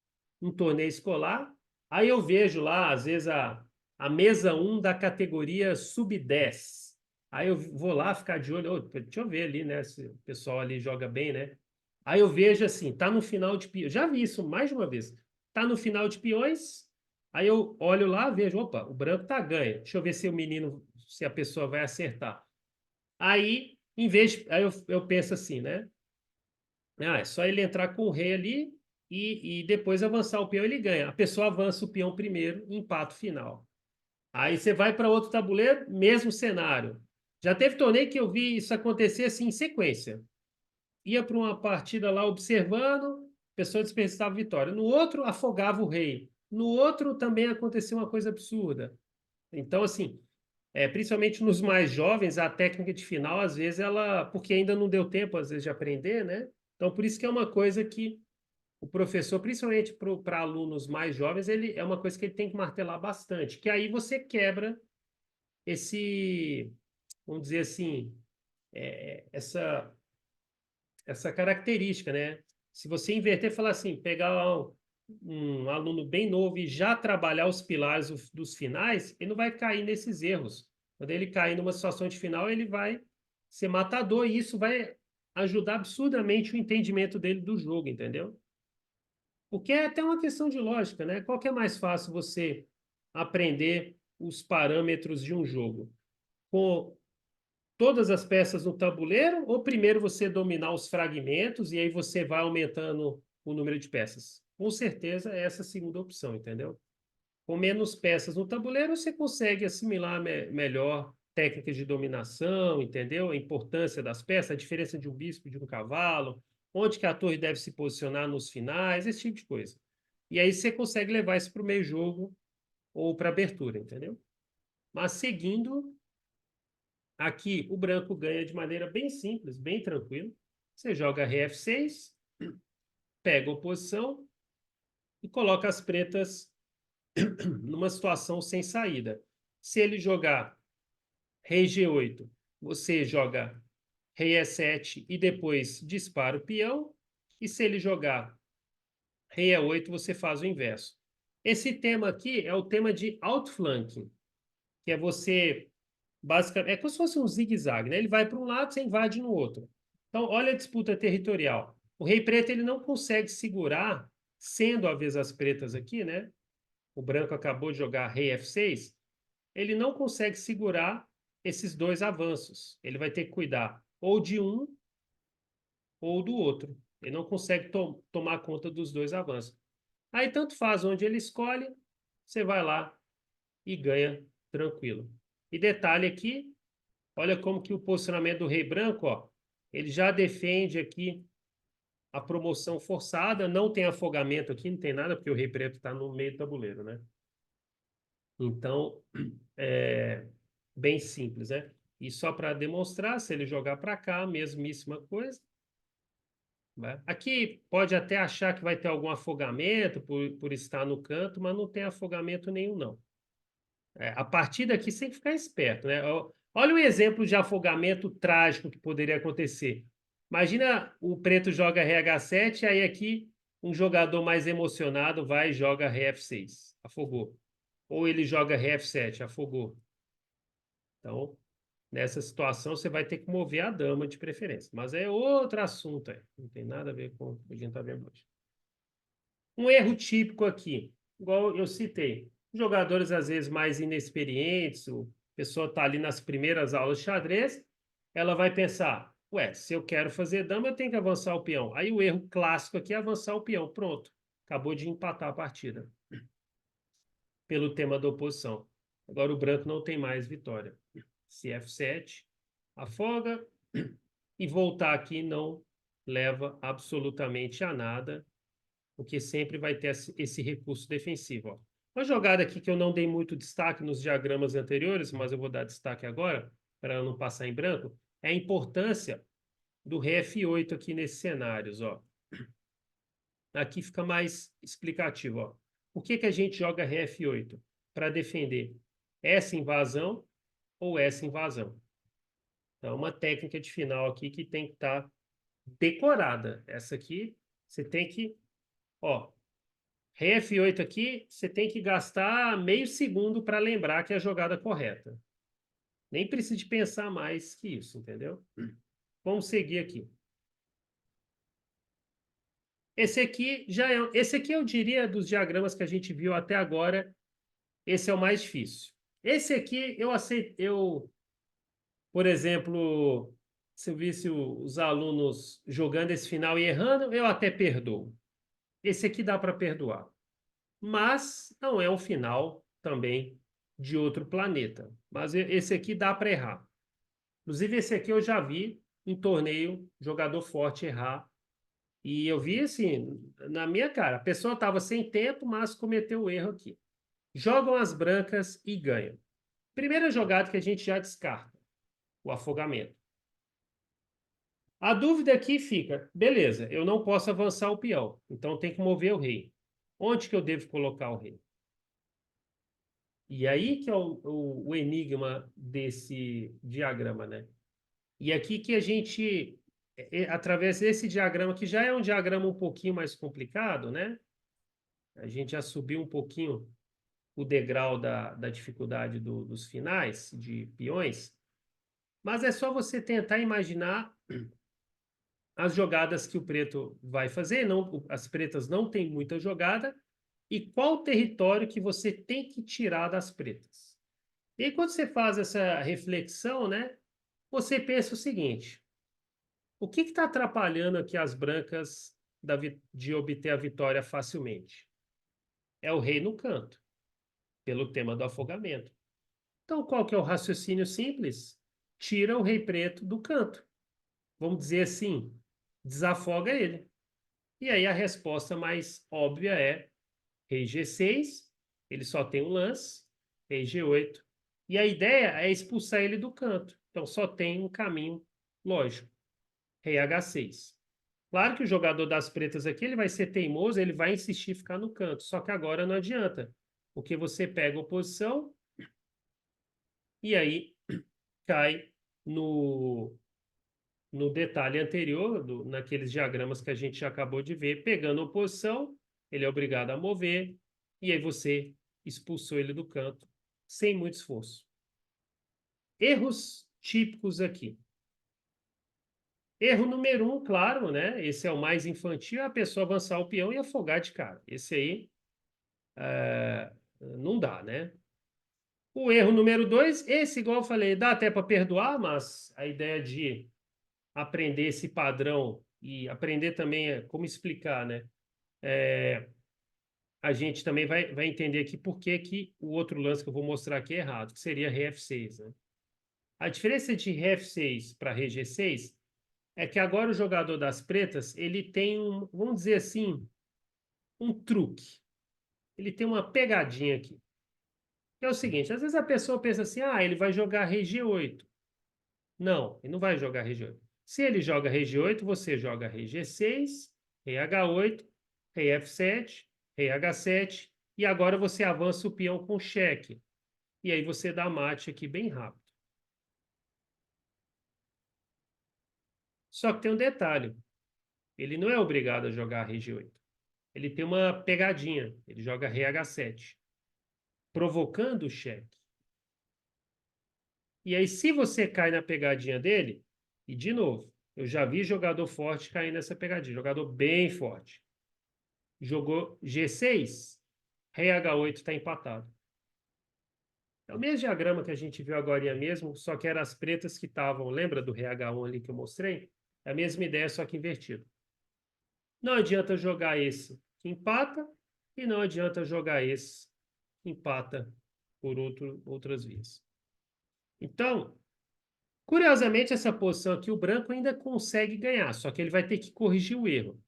um torneio escolar. Aí eu vejo lá, às vezes, a mesa um da categoria sub-10. Aí eu vou lá ficar de olho, deixa eu ver ali, né? Se o pessoal ali joga bem, né? Aí eu vejo assim, tá no final de peões. Já vi isso mais de uma vez. Tá no final de peões. Aí eu olho lá, vejo, opa, o branco tá ganho. Deixa eu ver se o menino, se a pessoa vai acertar. Aí, aí eu penso assim, né? Ah, é só ele entrar com o rei ali e depois avançar o peão, ele ganha. A pessoa avança o peão primeiro, empate final. Aí você vai para outro tabuleiro, mesmo cenário. Já teve torneio que eu vi isso acontecer assim em sequência. Ia para uma partida lá observando, a pessoa desperdiçava vitória. No outro, afogava o rei. No outro também aconteceu uma coisa absurda. Então, assim, principalmente nos mais jovens, a técnica de final, às vezes, ela. Porque ainda não deu tempo, às vezes, de aprender, né? Então, por isso que é uma coisa que o professor, principalmente para alunos mais jovens, ele é uma coisa que ele tem que martelar bastante, que aí você quebra esse, vamos dizer assim, essa característica, né? Se você inverter e falar assim, pegar lá um aluno bem novo e já trabalhar os pilares dos finais, ele não vai cair nesses erros. Quando ele cair numa situação de final, ele vai ser matador e isso vai ajudar absurdamente o entendimento dele do jogo, entendeu? Porque é até uma questão de lógica, né? Qual que é mais fácil você aprender os parâmetros de um jogo? Com todas as peças no tabuleiro ou primeiro você dominar os fragmentos e aí você vai aumentando o número de peças? Com certeza é essa a segunda opção, entendeu? Com menos peças no tabuleiro, você consegue assimilar melhor técnicas de dominação, entendeu? A importância das peças, a diferença de um bispo e de um cavalo, onde que a torre deve se posicionar nos finais, esse tipo de coisa. E aí você consegue levar isso para o meio jogo ou para abertura, entendeu? Mas seguindo, aqui o branco ganha de maneira bem simples, bem tranquila. Você joga rei F6, pega a oposição e coloca as pretas numa situação sem saída. Se ele jogar rei G8, você joga rei E7 e depois dispara o peão. E se ele jogar rei E8, você faz o inverso. Esse tema aqui é o tema de outflanking, que é você, basicamente, é como se fosse um zigue-zague, né? Ele vai para um lado, você invade no outro. Então, olha a disputa territorial. O rei preto ele não consegue segurar, sendo a vez as pretas aqui, né? O branco acabou de jogar rei F6, ele não consegue segurar esses dois avanços. Ele vai ter que cuidar ou de um ou do outro. Ele não consegue tomar conta dos dois avanços. Aí tanto faz onde ele escolhe, você vai lá e ganha tranquilo. E detalhe aqui, olha como que o posicionamento do rei branco, ó, ele já defende aqui a promoção forçada, não tem afogamento aqui, não tem nada, porque o rei preto está no meio do tabuleiro, né? Então, é bem simples, né? E só para demonstrar, se ele jogar para cá, mesmíssima coisa. Né? Aqui pode até achar que vai ter algum afogamento por estar no canto, mas não tem afogamento nenhum, não. A partir daqui você tem que ficar esperto, né? Olha um exemplo de afogamento trágico que poderia acontecer. Imagina o preto joga RH7, aí aqui um jogador mais emocionado vai e joga RF6, afogou. Ou ele joga RF7, afogou. Então, nessa situação, você vai ter que mover a dama de preferência. Mas é outro assunto, não tem nada a ver com o que a gente está vendo hoje. Um erro típico aqui, igual eu citei, jogadores às vezes mais inexperientes, a pessoa está ali nas primeiras aulas de xadrez, ela vai pensar, ué, se eu quero fazer dama, eu tenho que avançar o peão. Aí o erro clássico aqui é avançar o peão, pronto, acabou de empatar a partida, pelo tema da oposição. Agora o branco não tem mais vitória. Se F7, afoga, e voltar aqui não leva absolutamente a nada, porque sempre vai ter esse recurso defensivo. Ó. Uma jogada aqui que eu não dei muito destaque nos diagramas anteriores, mas eu vou dar destaque agora, para não passar em branco, é a importância do rei F8 aqui nesses cenários. Ó. Aqui fica mais explicativo. Ó. Por que a gente joga rei F8? Para defender essa invasão ou essa invasão. Então, uma técnica de final aqui que tem que estar decorada. Essa aqui, você tem que... Ó, rei F8 aqui, você tem que gastar meio segundo para lembrar que é a jogada correta. Nem precisa de pensar mais que isso, entendeu? Vamos seguir aqui. Esse aqui eu diria dos diagramas que a gente viu até agora, esse é o mais difícil. Esse aqui eu aceito, por exemplo, se eu visse os alunos jogando esse final e errando, eu até perdoo. Esse aqui dá para perdoar. Mas não é um final também de outro planeta. Mas esse aqui dá para errar. Inclusive, esse aqui eu já vi em torneio, jogador forte errar. E eu vi assim, na minha cara, a pessoa estava sem tempo, mas cometeu o erro aqui. Jogam as brancas e ganham. Primeira jogada que a gente já descarta, o afogamento. A dúvida aqui fica, beleza, eu não posso avançar o peão, então tem que mover o rei. Onde que eu devo colocar o rei? E aí que é o enigma desse diagrama, né? E aqui que a gente, através desse diagrama, que já é um diagrama um pouquinho mais complicado, né? A gente já subiu um pouquinho o degrau da dificuldade dos finais de peões, mas é só você tentar imaginar as jogadas que o preto vai fazer, não, as pretas não têm muita jogada, e qual território que você tem que tirar das pretas. E aí, quando você faz essa reflexão, né, você pensa o seguinte: o que está atrapalhando aqui as brancas de obter a vitória facilmente? É o rei no canto, pelo tema do afogamento. Então, qual que é o raciocínio simples? Tira o rei preto do canto. Vamos dizer assim, desafoga ele. E aí a resposta mais óbvia é rei G6, ele só tem um lance, rei G8, E a ideia é expulsar ele do canto. Então, só tem um caminho lógico. Rei H6. Claro que o jogador das pretas aqui, ele vai ser teimoso, ele vai insistir em ficar no canto. Só que agora não adianta. Porque você pega a oposição e aí cai no detalhe anterior, naqueles diagramas que a gente já acabou de ver. Pegando a oposição, ele é obrigado a mover. E aí você expulsou ele do canto sem muito esforço. Erros típicos aqui. Erro número 1, claro, né? Esse é o mais infantil, é a pessoa avançar o peão e afogar de cara. Esse aí não dá, né? O erro número 2, esse, igual eu falei, dá até para perdoar, mas a ideia de aprender esse padrão e aprender também como explicar, né? A gente também vai entender aqui por que que o outro lance que eu vou mostrar aqui é errado, que seria Ré F6, né? A diferença de Ré F6 para Ré G6 é que agora o jogador das pretas, ele tem vamos dizer assim, um truque. Ele tem uma pegadinha aqui. É o seguinte, às vezes a pessoa pensa assim, ele vai jogar Rei G8. Não, ele não vai jogar Rei G8. Se ele joga Rei G8, você joga Rei G6, Rei H8, Rei F7, Rei H7, e agora você avança o peão com cheque. E aí você dá mate aqui bem rápido. Só que tem um detalhe. Ele não é obrigado a jogar Rei G8. Ele tem uma pegadinha. Ele joga Rei H7, provocando o cheque. E aí, se você cai na pegadinha dele, e de novo, eu já vi jogador forte cair nessa pegadinha, jogador bem forte. Jogou G6, Rei H8 está empatado. É o mesmo diagrama que a gente viu agora mesmo, só que eram as pretas que estavam, lembra do Rei H1 ali que eu mostrei? É a mesma ideia, só que invertido. Não adianta jogar esse que empata, e não adianta jogar esse que empata por outras vias. Então, curiosamente, essa posição aqui, o branco ainda consegue ganhar, só que ele vai ter que corrigir o erro.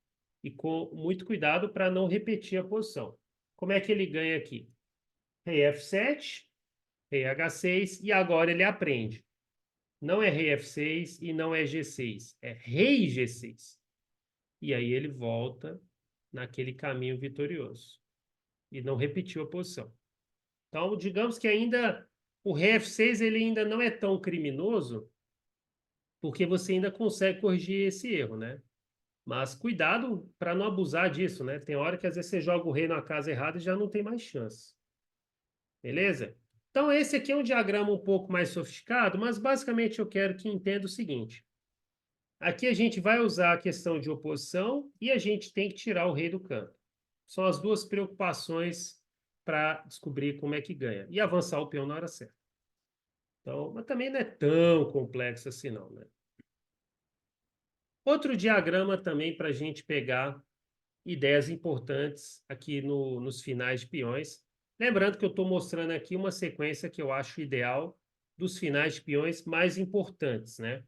E com muito cuidado para não repetir a posição. Como é que ele ganha aqui? Rei F7, Rei H6, e agora ele aprende. Não é Rei F6 e não é G6, é Rei G6. E aí ele volta naquele caminho vitorioso. E não repetiu a posição. Então, digamos que ainda o Rei F6 ele ainda não é tão criminoso, porque você ainda consegue corrigir esse erro, né? Mas cuidado para não abusar disso, né? Tem hora que às vezes você joga o rei na casa errada e já não tem mais chance. Beleza? Então, esse aqui é um diagrama um pouco mais sofisticado, mas basicamente eu quero que entenda o seguinte. Aqui a gente vai usar a questão de oposição e a gente tem que tirar o rei do canto. São as duas preocupações para descobrir como é que ganha. E avançar o peão na hora certa. Então, mas também não é tão complexo assim não, né? Outro diagrama também para a gente pegar ideias importantes aqui nos finais de peões. Lembrando que eu estou mostrando aqui uma sequência que eu acho ideal dos finais de peões mais importantes, né?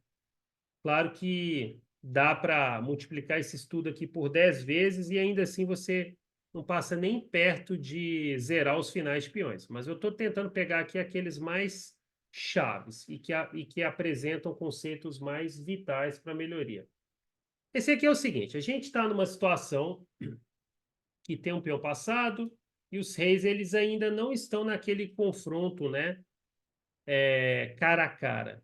Claro que dá para multiplicar esse estudo aqui por 10 vezes e ainda assim você não passa nem perto de zerar os finais de peões. Mas eu estou tentando pegar aqui aqueles mais chaves e que apresentam conceitos mais vitais para a melhoria. Esse aqui é o seguinte, a gente está numa situação que tem um peão passado e os reis eles ainda não estão naquele confronto, né, cara a cara.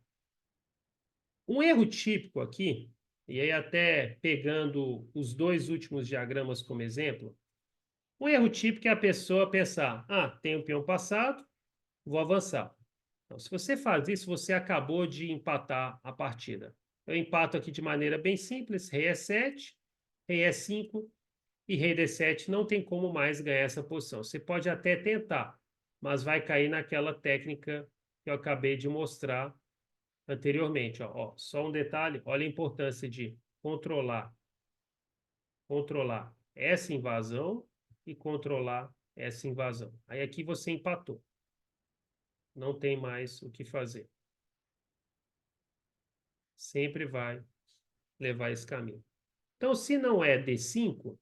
Um erro típico aqui, e aí até pegando os dois últimos diagramas como exemplo, um erro típico é a pessoa pensar, tem um peão passado, vou avançar. Então, se você faz isso, você acabou de empatar a partida. Eu empato aqui de maneira bem simples, rei E7, rei E5, e rei D7 não tem como mais ganhar essa posição. Você pode até tentar, mas vai cair naquela técnica que eu acabei de mostrar anteriormente. Só um detalhe, olha a importância de controlar essa invasão e controlar essa invasão. Aí aqui você empatou. Não tem mais o que fazer. Sempre vai levar esse caminho. Então, se não é D5,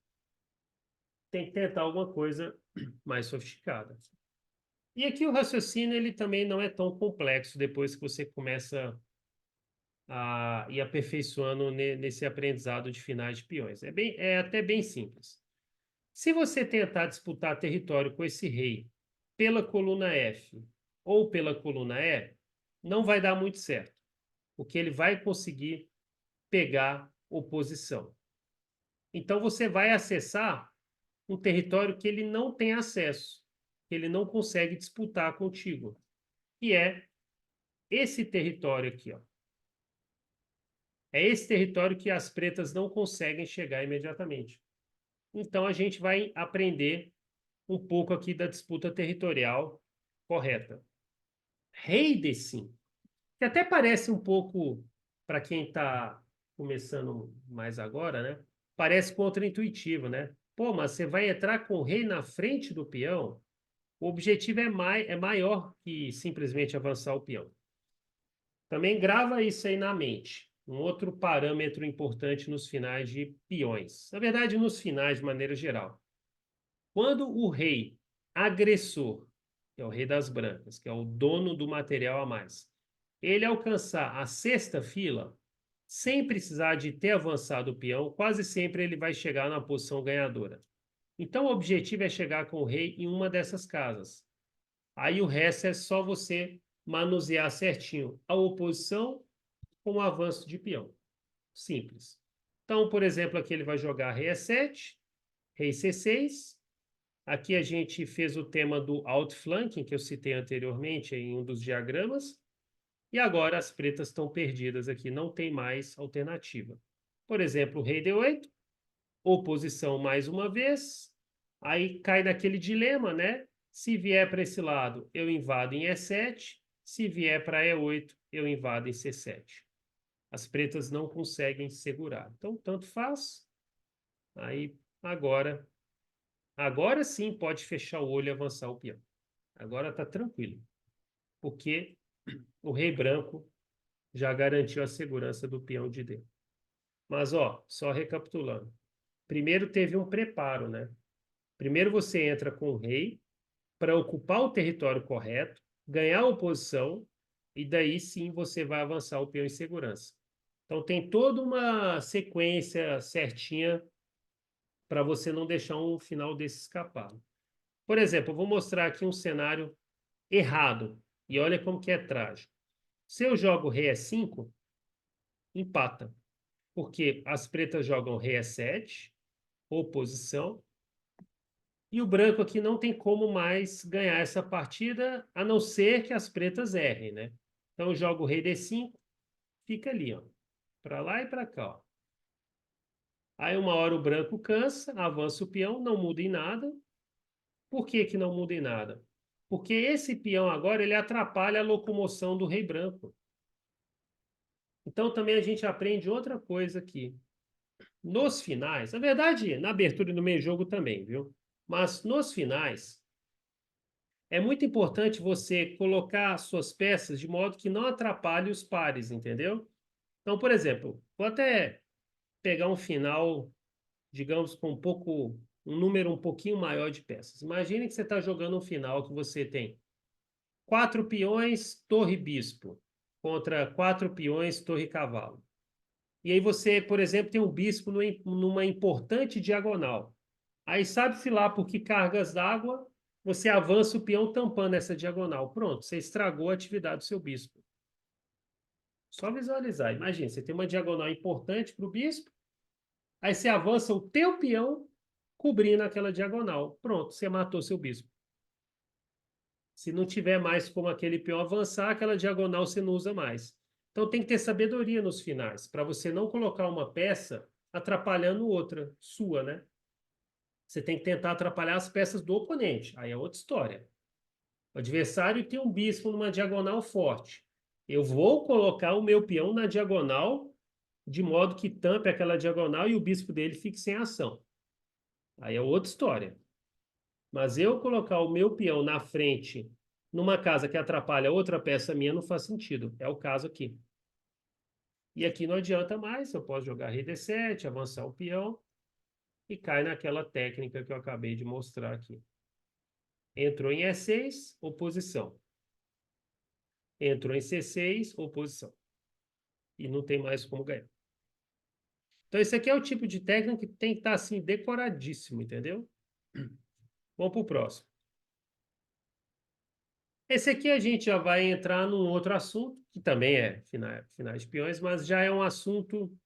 tem que tentar alguma coisa mais sofisticada. E aqui o raciocínio ele também não é tão complexo depois que você começa a ir aperfeiçoando nesse aprendizado de finais de peões. É até bem simples. Se você tentar disputar território com esse rei pela coluna F ou pela coluna E, não vai dar muito certo, porque ele vai conseguir pegar oposição. Então você vai acessar um território que ele não tem acesso, que ele não consegue disputar contigo, que é esse território aqui, ó. É esse território que as pretas não conseguem chegar imediatamente. Então a gente vai aprender um pouco aqui da disputa territorial correta. Rei D5, que até parece um pouco, para quem está começando mais agora, né? Parece contraintuitivo, né? Pô, mas você vai entrar com o rei na frente do peão? O objetivo é maior que simplesmente avançar o peão. Também grava isso aí na mente. Um outro parâmetro importante nos finais de peões. Na verdade, nos finais de maneira geral. Quando o rei agressor, que é o rei das brancas, que é o dono do material a mais, ele alcançar a sexta fila, sem precisar de ter avançado o peão, quase sempre ele vai chegar na posição ganhadora. Então, o objetivo é chegar com o rei em uma dessas casas. Aí o resto é só você manusear certinho a oposição com o avanço de peão. Simples. Então, por exemplo, aqui ele vai jogar rei E7, rei C6. Aqui a gente fez o tema do outflanking, que eu citei anteriormente em um dos diagramas. E agora as pretas estão perdidas aqui, não tem mais alternativa. Por exemplo, rei D8, oposição mais uma vez. Aí cai naquele dilema, né? Se vier para esse lado, eu invado em E7. Se vier para E8, eu invado em C7. As pretas não conseguem segurar. Então, tanto faz. Aí, agora sim pode fechar o olho e avançar o peão. Agora está tranquilo, porque o rei branco já garantiu a segurança do peão de D. Mas, ó, só recapitulando. Primeiro teve um preparo, né? Primeiro você entra com o rei para ocupar o território correto, ganhar a oposição, e daí sim você vai avançar o peão em segurança. Então tem toda uma sequência certinha para você não deixar um final desse escapar. Por exemplo, eu vou mostrar aqui um cenário errado. E olha como que é trágico. Se eu jogo rei E5, empata. Porque as pretas jogam rei E7, oposição, e o branco aqui não tem como mais ganhar essa partida, a não ser que as pretas errem, né? Então eu jogo rei D5, fica ali, ó. Para lá e para cá, ó. Aí uma hora o branco cansa, avança o peão, não muda em nada. Por que que não muda em nada? Porque esse peão agora ele atrapalha a locomoção do rei branco. Então também a gente aprende outra coisa aqui. Nos finais, na verdade, na abertura e no meio jogo também, viu? Mas nos finais, é muito importante você colocar suas peças de modo que não atrapalhe os pares, entendeu? Então, por exemplo, vou até pegar um final, digamos, com um número um pouquinho maior de peças. Imagine que você está jogando um final que você tem 4 peões, torre bispo, contra 4 peões, torre cavalo. E aí você, por exemplo, tem um bispo numa importante diagonal. Aí sabe-se lá por que cargas d'água, você avança o peão tampando essa diagonal. Pronto, você estragou a atividade do seu bispo. Só visualizar. Imagina, você tem uma diagonal importante para o bispo, aí você avança o teu peão cobrindo aquela diagonal. Pronto, você matou seu bispo. Se não tiver mais como aquele peão avançar, aquela diagonal você não usa mais. Então tem que ter sabedoria nos finais, para você não colocar uma peça atrapalhando outra, sua, né? Você tem que tentar atrapalhar as peças do oponente. Aí é outra história. O adversário tem um bispo numa diagonal forte. Eu vou colocar o meu peão na diagonal de modo que tampe aquela diagonal e o bispo dele fique sem ação. Aí é outra história. Mas eu colocar o meu peão na frente numa casa que atrapalha outra peça minha não faz sentido. É o caso aqui. E aqui não adianta mais, eu posso jogar rei D7, avançar o peão e cai naquela técnica que eu acabei de mostrar aqui. Entrou em E6, oposição. Entrou em C6, oposição. E não tem mais como ganhar. Então, esse aqui é o tipo de técnica que tem que estar assim, decoradíssimo, entendeu? Vamos para o próximo. Esse aqui a gente já vai entrar num outro assunto, que também é finais de peões, mas já é um assunto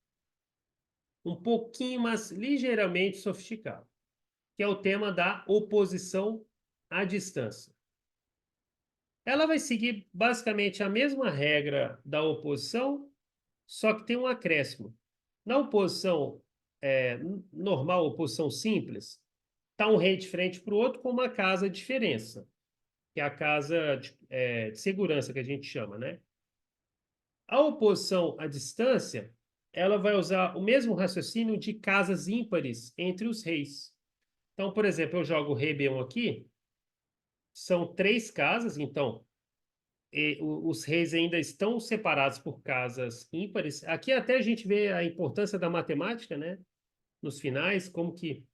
um pouquinho mais ligeiramente sofisticado, que é o tema da oposição à distância. Ela vai seguir basicamente a mesma regra da oposição, só que tem um acréscimo. Na oposição normal, oposição simples, está um rei de frente para o outro com uma casa de diferença, que é a casa de segurança que a gente chama, né? A oposição à distância, ela vai usar o mesmo raciocínio de casas ímpares entre os reis. Então, por exemplo, eu jogo o rei B1 aqui, são 3 casas, então os reis ainda estão separados por casas ímpares. Aqui até a gente vê a importância da matemática, né? Nos finais, como que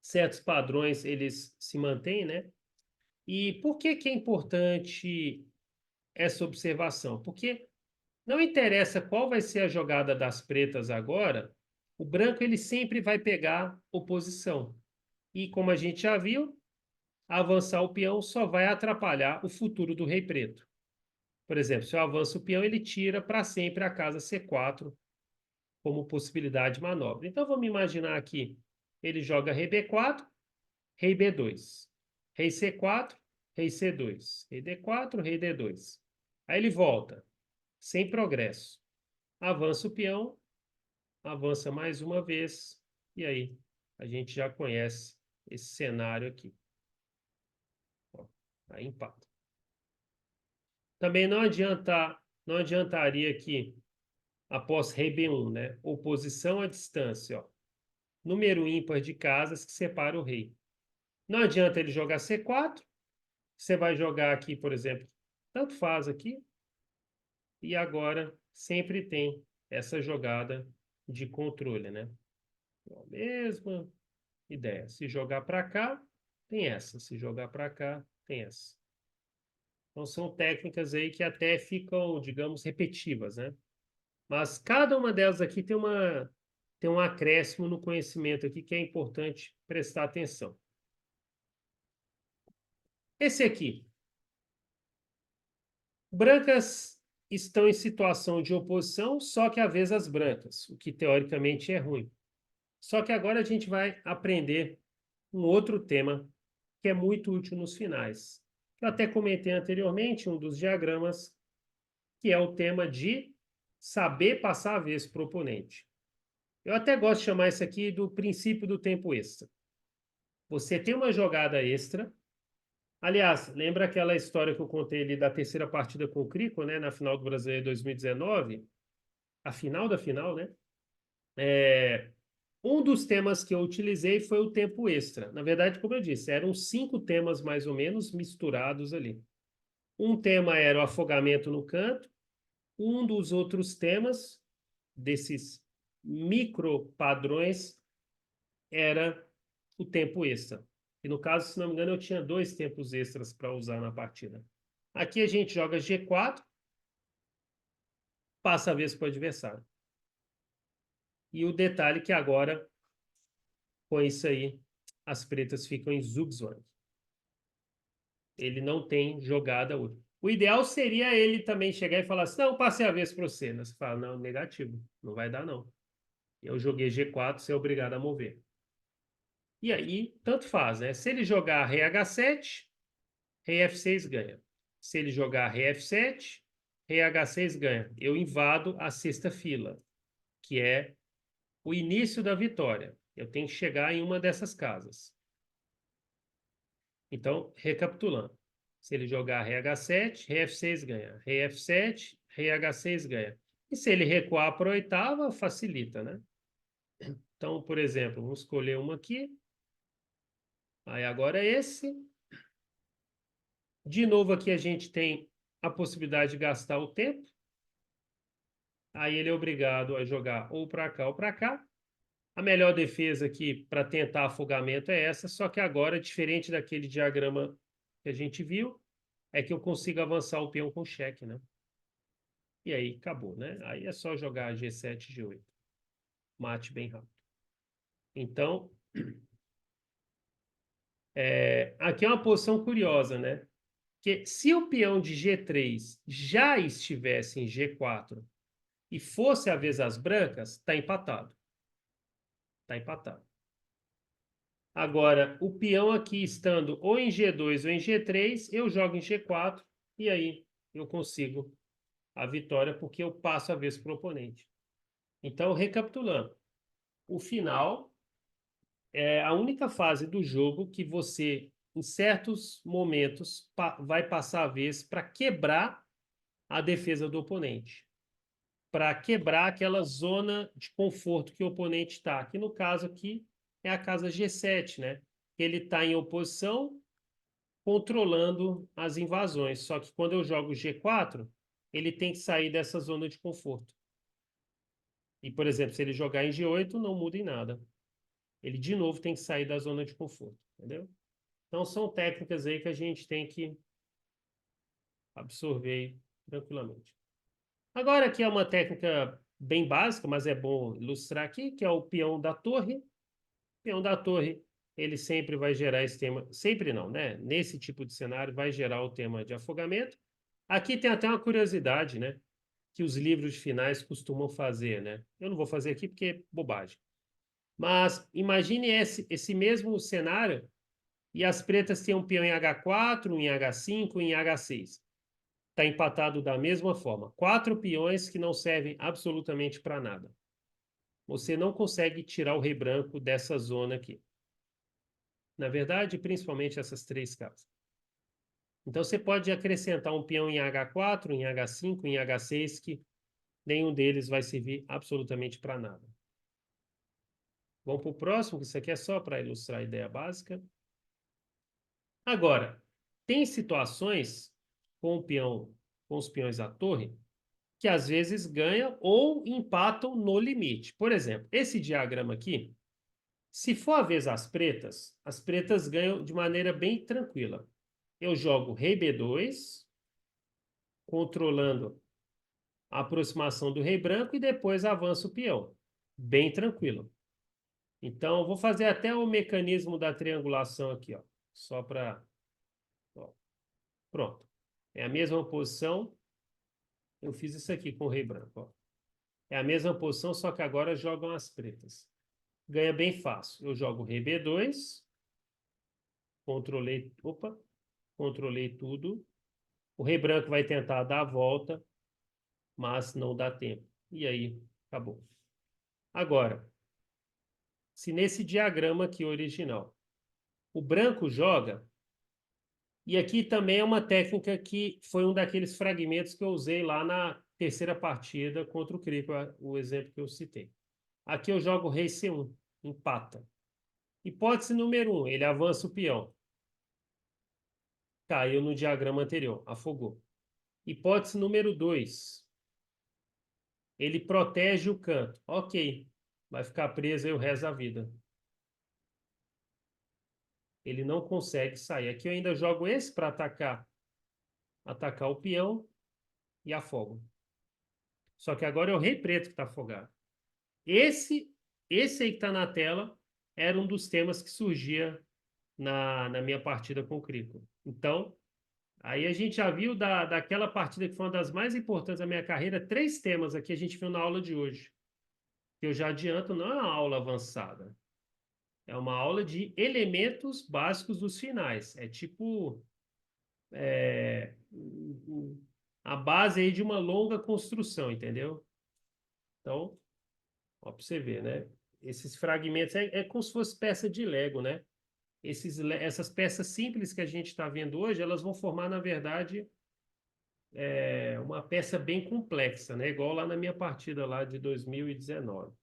certos padrões eles se mantêm, né? E por que que é importante essa observação? Porque não interessa qual vai ser a jogada das pretas agora, o branco ele sempre vai pegar oposição. E como a gente já viu, avançar o peão só vai atrapalhar o futuro do rei preto. Por exemplo, se eu avanço o peão, ele tira para sempre a casa C4 como possibilidade de manobra. Então vamos imaginar aqui, ele joga rei B4, rei B2, rei C4, rei C2, rei D4, rei D2. Aí ele volta, sem progresso. Avança o peão, avança mais uma vez, e aí a gente já conhece esse cenário aqui. Ó, aí empata. Também não adiantaria aqui, após rei B1, né? Oposição à distância, ó. Número ímpar de casas que separa o rei. Não adianta ele jogar C4, você vai jogar aqui, por exemplo, tanto faz aqui, e agora sempre tem essa jogada de controle, né? A mesma ideia. Se jogar para cá, tem essa. Se jogar para cá, tem essa. Então são técnicas aí que até ficam, digamos, repetitivas, né? Mas cada uma delas aqui tem um acréscimo no conhecimento aqui que é importante prestar atenção. Esse aqui. Brancas estão em situação de oposição, só que às vezes as brancas, o que teoricamente é ruim. Só que agora a gente vai aprender um outro tema que é muito útil nos finais. Eu até comentei anteriormente um dos diagramas, que é o tema de saber passar a vez para o oponente. Eu até gosto de chamar isso aqui do princípio do tempo extra. Você tem uma jogada extra. Aliás, lembra aquela história que eu contei ali da terceira partida com o Crico, né, na final do Brasileiro 2019? A final da final, né? Um dos temas que eu utilizei foi o tempo extra. Na verdade, como eu disse, eram 5 temas mais ou menos misturados ali. Um tema era o afogamento no canto. Um dos outros temas desses micro padrões era o tempo extra. E no caso, se não me engano, eu tinha 2 tempos extras para usar na partida. Aqui a gente joga G4, passa a vez para o adversário. E o detalhe que agora, com isso aí, as pretas ficam em Zugzwang. Ele não tem jogada útil. O ideal seria ele também chegar e falar assim, não, passei a vez para você. Você fala, não, negativo, não vai dar não. Eu joguei G4, você é obrigado a mover. E aí, tanto faz, né? Se ele jogar rei H7, rei F6 ganha. Se ele jogar rei F7, rei H6 ganha. Eu invado a sexta fila, que é o início da vitória. Eu tenho que chegar em uma dessas casas. Então, recapitulando. Se ele jogar rei H7, rei F6 ganha. Rei F7, rei H6 ganha. E se ele recuar para a oitava, facilita, né? Então, por exemplo, vamos escolher uma aqui. Aí agora é esse. De novo aqui a gente tem a possibilidade de gastar o tempo. Aí ele é obrigado a jogar ou para cá ou para cá. A melhor defesa aqui para tentar afogamento é essa, só que agora, diferente daquele diagrama que a gente viu, é que eu consigo avançar o peão com cheque, né? E aí acabou, né? Aí é só jogar G7, G8. Mate bem rápido. Então, aqui é uma posição curiosa, né? Que se o peão de G3 já estivesse em G4 e fosse a vez as brancas, está empatado. Está empatado. Agora, o peão aqui estando ou em G2 ou em G3, eu jogo em G4 e aí eu consigo a vitória porque eu passo a vez para o oponente. Então, recapitulando, o final é a única fase do jogo que você, em certos momentos, vai passar a vez para quebrar a defesa do oponente, para quebrar aquela zona de conforto que o oponente está. Que no caso aqui é a casa G7, né? Ele está em oposição, controlando as invasões. Só que quando eu jogo G4, ele tem que sair dessa zona de conforto. E, por exemplo, se ele jogar em G8, não muda em nada. Ele, de novo, tem que sair da zona de conforto, entendeu? Então, são técnicas aí que a gente tem que absorver tranquilamente. Agora, aqui é uma técnica bem básica, mas é bom ilustrar aqui, que é o peão da torre. O peão da torre, ele sempre vai gerar esse tema, sempre não, né? Nesse tipo de cenário, vai gerar o tema de afogamento. Aqui tem até uma curiosidade, né? Que os livros de finais costumam fazer, né? Eu não vou fazer aqui porque é bobagem. Mas imagine esse mesmo cenário e as pretas têm um peão em H4, em H5, em H6. Está empatado da mesma forma. 4 peões que não servem absolutamente para nada. Você não consegue tirar o rei branco dessa zona aqui. Na verdade, principalmente essas 3 casas. Então você pode acrescentar um peão em H4, em H5, em H6, que nenhum deles vai servir absolutamente para nada. Vamos para o próximo, que isso aqui é só para ilustrar a ideia básica. Agora, tem situações com o peão, com os peões à torre, que às vezes ganham ou empatam no limite. Por exemplo, esse diagrama aqui, se for a vez as pretas ganham de maneira bem tranquila. Eu jogo rei B2, controlando a aproximação do rei branco e depois avanço o peão. Bem tranquilo. Então, vou fazer até o mecanismo da triangulação aqui, ó, só para... Pronto. É a mesma posição. Eu fiz isso aqui com o rei branco, ó. É a mesma posição, só que agora jogam as pretas. Ganha bem fácil. Eu jogo rei B2, controlei tudo. O rei branco vai tentar dar a volta, mas não dá tempo. E aí, acabou. Agora, se nesse diagrama aqui original, o branco joga, e aqui também é uma técnica que foi um daqueles fragmentos que eu usei lá na terceira partida contra o Crico, o exemplo que eu citei. Aqui eu jogo rei C1, empata. Hipótese número 1, ele avança o peão. Caiu no diagrama anterior, afogou. Hipótese número 2, ele protege o canto. Ok, vai ficar preso aí o resto da vida. Ele não consegue sair. Aqui eu ainda jogo esse para atacar o peão e afogo. Só que agora é o rei preto que está afogado. Esse aí que está na tela era um dos temas que surgia na minha partida com o Crico. Então, aí a gente já viu daquela partida que foi uma das mais importantes da minha carreira, 3 temas aqui a gente viu na aula de hoje. Que eu já adianto, não é uma aula avançada. É uma aula de elementos básicos dos finais. É tipo a base aí de uma longa construção, entendeu? Então, ó, para você ver, né? Esses fragmentos é como se fosse peça de Lego, né? Essas peças simples que a gente está vendo hoje, elas vão formar, na verdade, uma peça bem complexa, né? Igual lá na minha partida lá de 2019.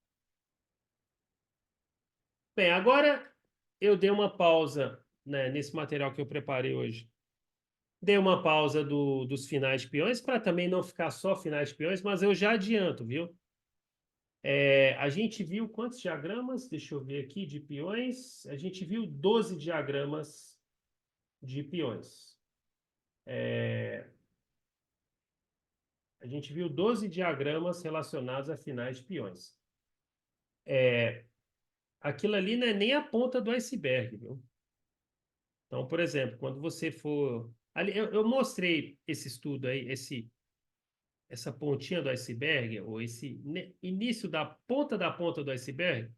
Bem, agora eu dei uma pausa, né, nesse material que eu preparei hoje. Dei uma pausa dos finais de peões para também não ficar só finais de peões, mas eu já adianto, viu? A gente viu quantos diagramas? Deixa eu ver aqui, de peões. A gente viu 12 diagramas de peões. A gente viu 12 diagramas relacionados a finais de peões. Aquilo ali não é nem a ponta do iceberg, viu? Então, por exemplo, quando você for... Ali, eu mostrei esse estudo aí, essa pontinha do iceberg, ou esse início da ponta do iceberg,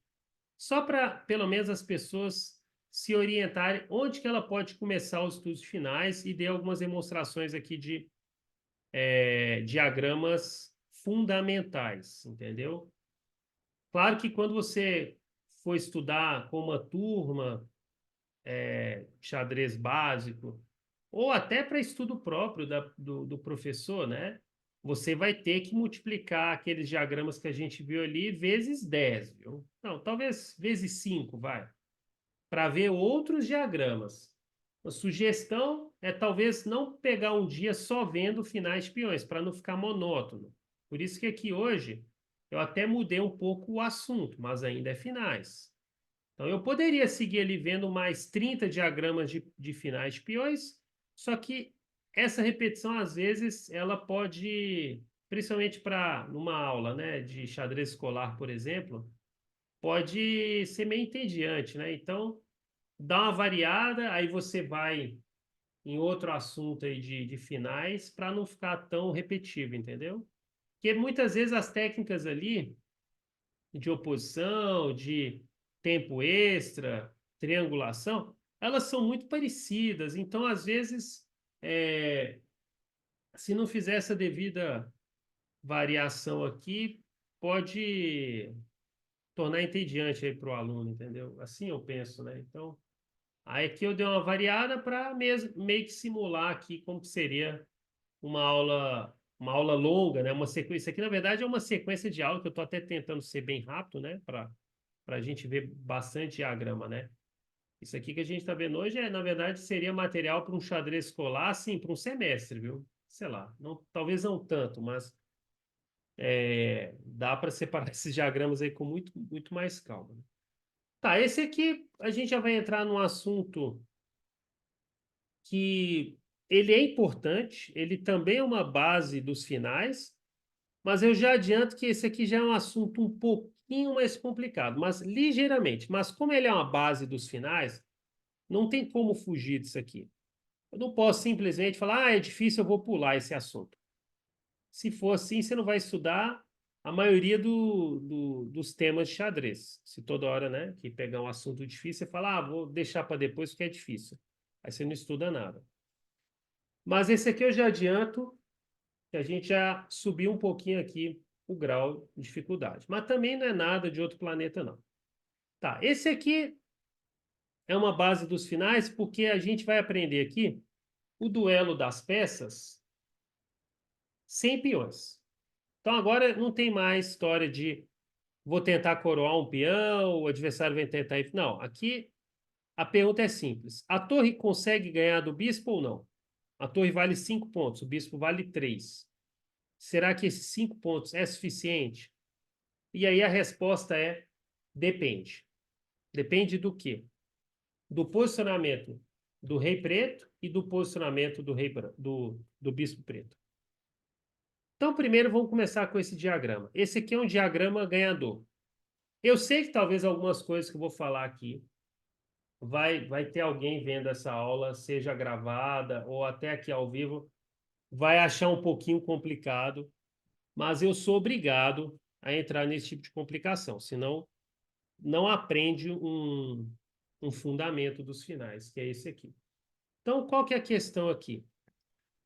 só para, pelo menos, as pessoas se orientarem onde que ela pode começar os estudos finais e dei algumas demonstrações aqui de diagramas fundamentais, entendeu? Claro que quando você for estudar com uma turma, xadrez básico, ou até para estudo próprio do professor, né? Você vai ter que multiplicar aqueles diagramas que a gente viu ali vezes 10, viu? Não, talvez vezes 5, vai, para ver outros diagramas. A sugestão é talvez não pegar um dia só vendo finais de peões, para não ficar monótono. Por isso que aqui hoje eu até mudei um pouco o assunto, mas ainda é finais. Então, eu poderia seguir ali vendo mais 30 diagramas de finais de peões, só que essa repetição, às vezes, ela pode, principalmente para numa aula, né, de xadrez escolar, por exemplo, pode ser meio entediante, né? Então, dá uma variada, aí você vai em outro assunto aí de finais para não ficar tão repetitivo, entendeu? Porque muitas vezes as técnicas ali de oposição, de tempo extra, triangulação, elas são muito parecidas. Então, às vezes, é, se não fizer essa devida variação aqui, pode tornar entediante aí para o aluno, entendeu? Assim eu penso, né? Então, aí aqui eu dei uma variada para meio que simular aqui como seria uma aula longa, né? Uma sequência. Isso aqui, na verdade, é uma sequência de aula que eu estou até tentando ser bem rápido, né? Para a gente ver bastante diagrama, né? Isso aqui que a gente está vendo hoje na verdade, seria material para um xadrez escolar, assim, para um semestre, viu? Sei lá, não, talvez não tanto, mas dá para separar esses diagramas aí com muito, muito mais calma. Tá, esse aqui a gente já vai entrar num assunto que ele é importante, ele também é uma base dos finais, mas eu já adianto que esse aqui já é um assunto um pouquinho mais complicado, mas ligeiramente. Mas como ele é uma base dos finais, não tem como fugir disso aqui. Eu não posso simplesmente falar, é difícil, eu vou pular esse assunto. Se for assim, você não vai estudar a maioria dos temas de xadrez. Se toda hora, né, que pegar um assunto difícil, você fala, vou deixar para depois porque é difícil. Aí você não estuda nada. Mas esse aqui eu já adianto que a gente já subiu um pouquinho aqui o grau de dificuldade. Mas também não é nada de outro planeta, não. Tá, esse aqui é uma base dos finais porque a gente vai aprender aqui o duelo das peças sem peões. Então agora não tem mais história de vou tentar coroar um peão, o adversário vai tentar ir. Não, aqui a pergunta é simples. A torre consegue ganhar do bispo ou não? A torre vale 5 pontos, o bispo vale 3. Será que esses 5 pontos é suficiente? E aí a resposta é depende. Depende do quê? Do posicionamento do rei preto e do posicionamento do rei do bispo preto. Então, primeiro vamos começar com esse diagrama. Esse aqui é um diagrama ganhador. Eu sei que talvez algumas coisas que eu vou falar aqui vai ter alguém vendo essa aula, seja gravada ou até aqui ao vivo, vai achar um pouquinho complicado, mas eu sou obrigado a entrar nesse tipo de complicação, senão não aprende um fundamento dos finais, que é esse aqui. Então, qual que é a questão aqui?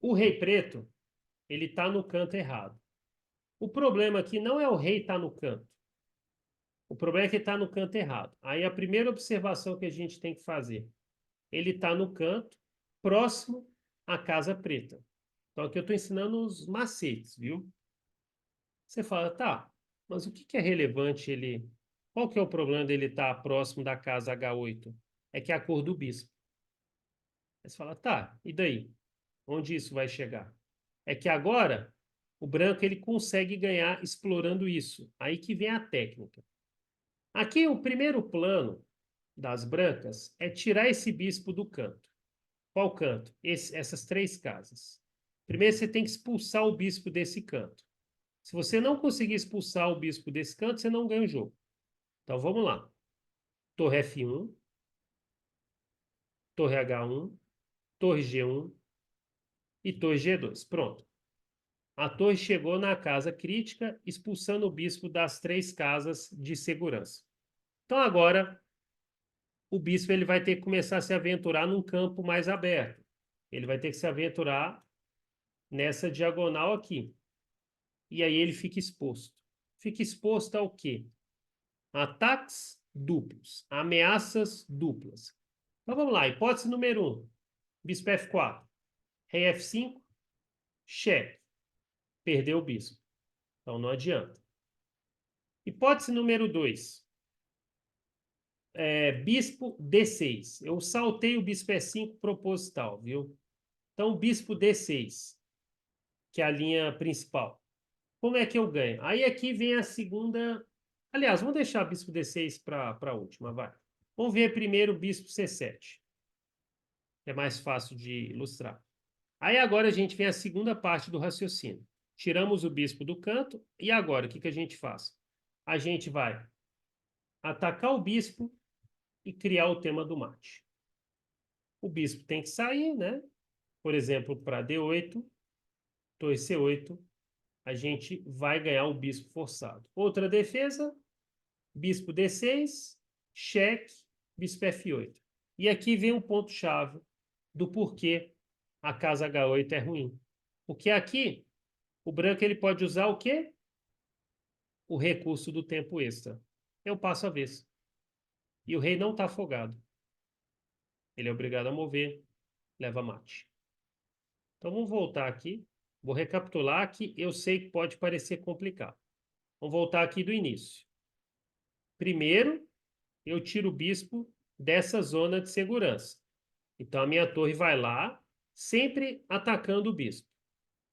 O rei preto, ele está no canto errado. O problema aqui não é o rei estar no canto. O problema é que ele está no canto errado. Aí a primeira observação que a gente tem que fazer, ele está no canto próximo à casa preta. Então aqui eu estou ensinando os macetes, viu? Você fala, tá, mas o que que é relevante ele... Qual que é o problema dele estar próximo da casa H8? É que é a cor do bispo. Aí você fala, tá, e daí? Onde isso vai chegar? É que agora O branco ele consegue ganhar explorando isso. Aí que vem a técnica. Aqui o primeiro plano das brancas é tirar esse bispo do canto. Qual canto? Essas três casas. Primeiro você tem que expulsar o bispo desse canto. Se você não conseguir expulsar o bispo desse canto, você não ganha o jogo. Então vamos lá. Torre F1, torre H1, torre G1 e torre G2. Pronto. A torre chegou na casa crítica, expulsando o bispo das três casas de segurança. Então agora o bispo ele vai ter que começar a se aventurar num campo mais aberto. Ele vai ter que se aventurar nessa diagonal aqui. E aí ele fica exposto. Fica exposto ao quê? Ataques duplos, ameaças duplas. Então vamos lá, hipótese número 1. Bispo F4. Rei F5, cheque. Perdeu o bispo. Então não adianta. Hipótese número 2. Bispo D6. Eu saltei o bispo E5 proposital, viu? Então, bispo D6, que é a linha principal. Como é que eu ganho? Aí aqui vem a segunda. Aliás, vamos deixar bispo D6 para a última, vai. Vamos ver primeiro o bispo C7. É mais fácil de ilustrar. Aí agora a gente vem a segunda parte do raciocínio. Tiramos o bispo do canto e agora o que a gente faz? A gente vai atacar o bispo e criar o tema do mate. O bispo tem que sair, né? Por exemplo, para D8, torre C8, a gente vai ganhar o bispo forçado. Outra defesa, bispo D6, cheque, bispo F8. E aqui vem um ponto-chave do porquê a casa H8 é ruim. Porque aqui, o branco ele pode usar o quê? O recurso do tempo extra. Eu passo a vez. E o rei não está afogado. Ele é obrigado a mover, leva mate. Então vamos voltar aqui. Vou recapitular que eu sei que pode parecer complicado. Vamos voltar aqui do início. Primeiro, eu tiro o bispo dessa zona de segurança. Então a minha torre vai lá, sempre atacando o bispo.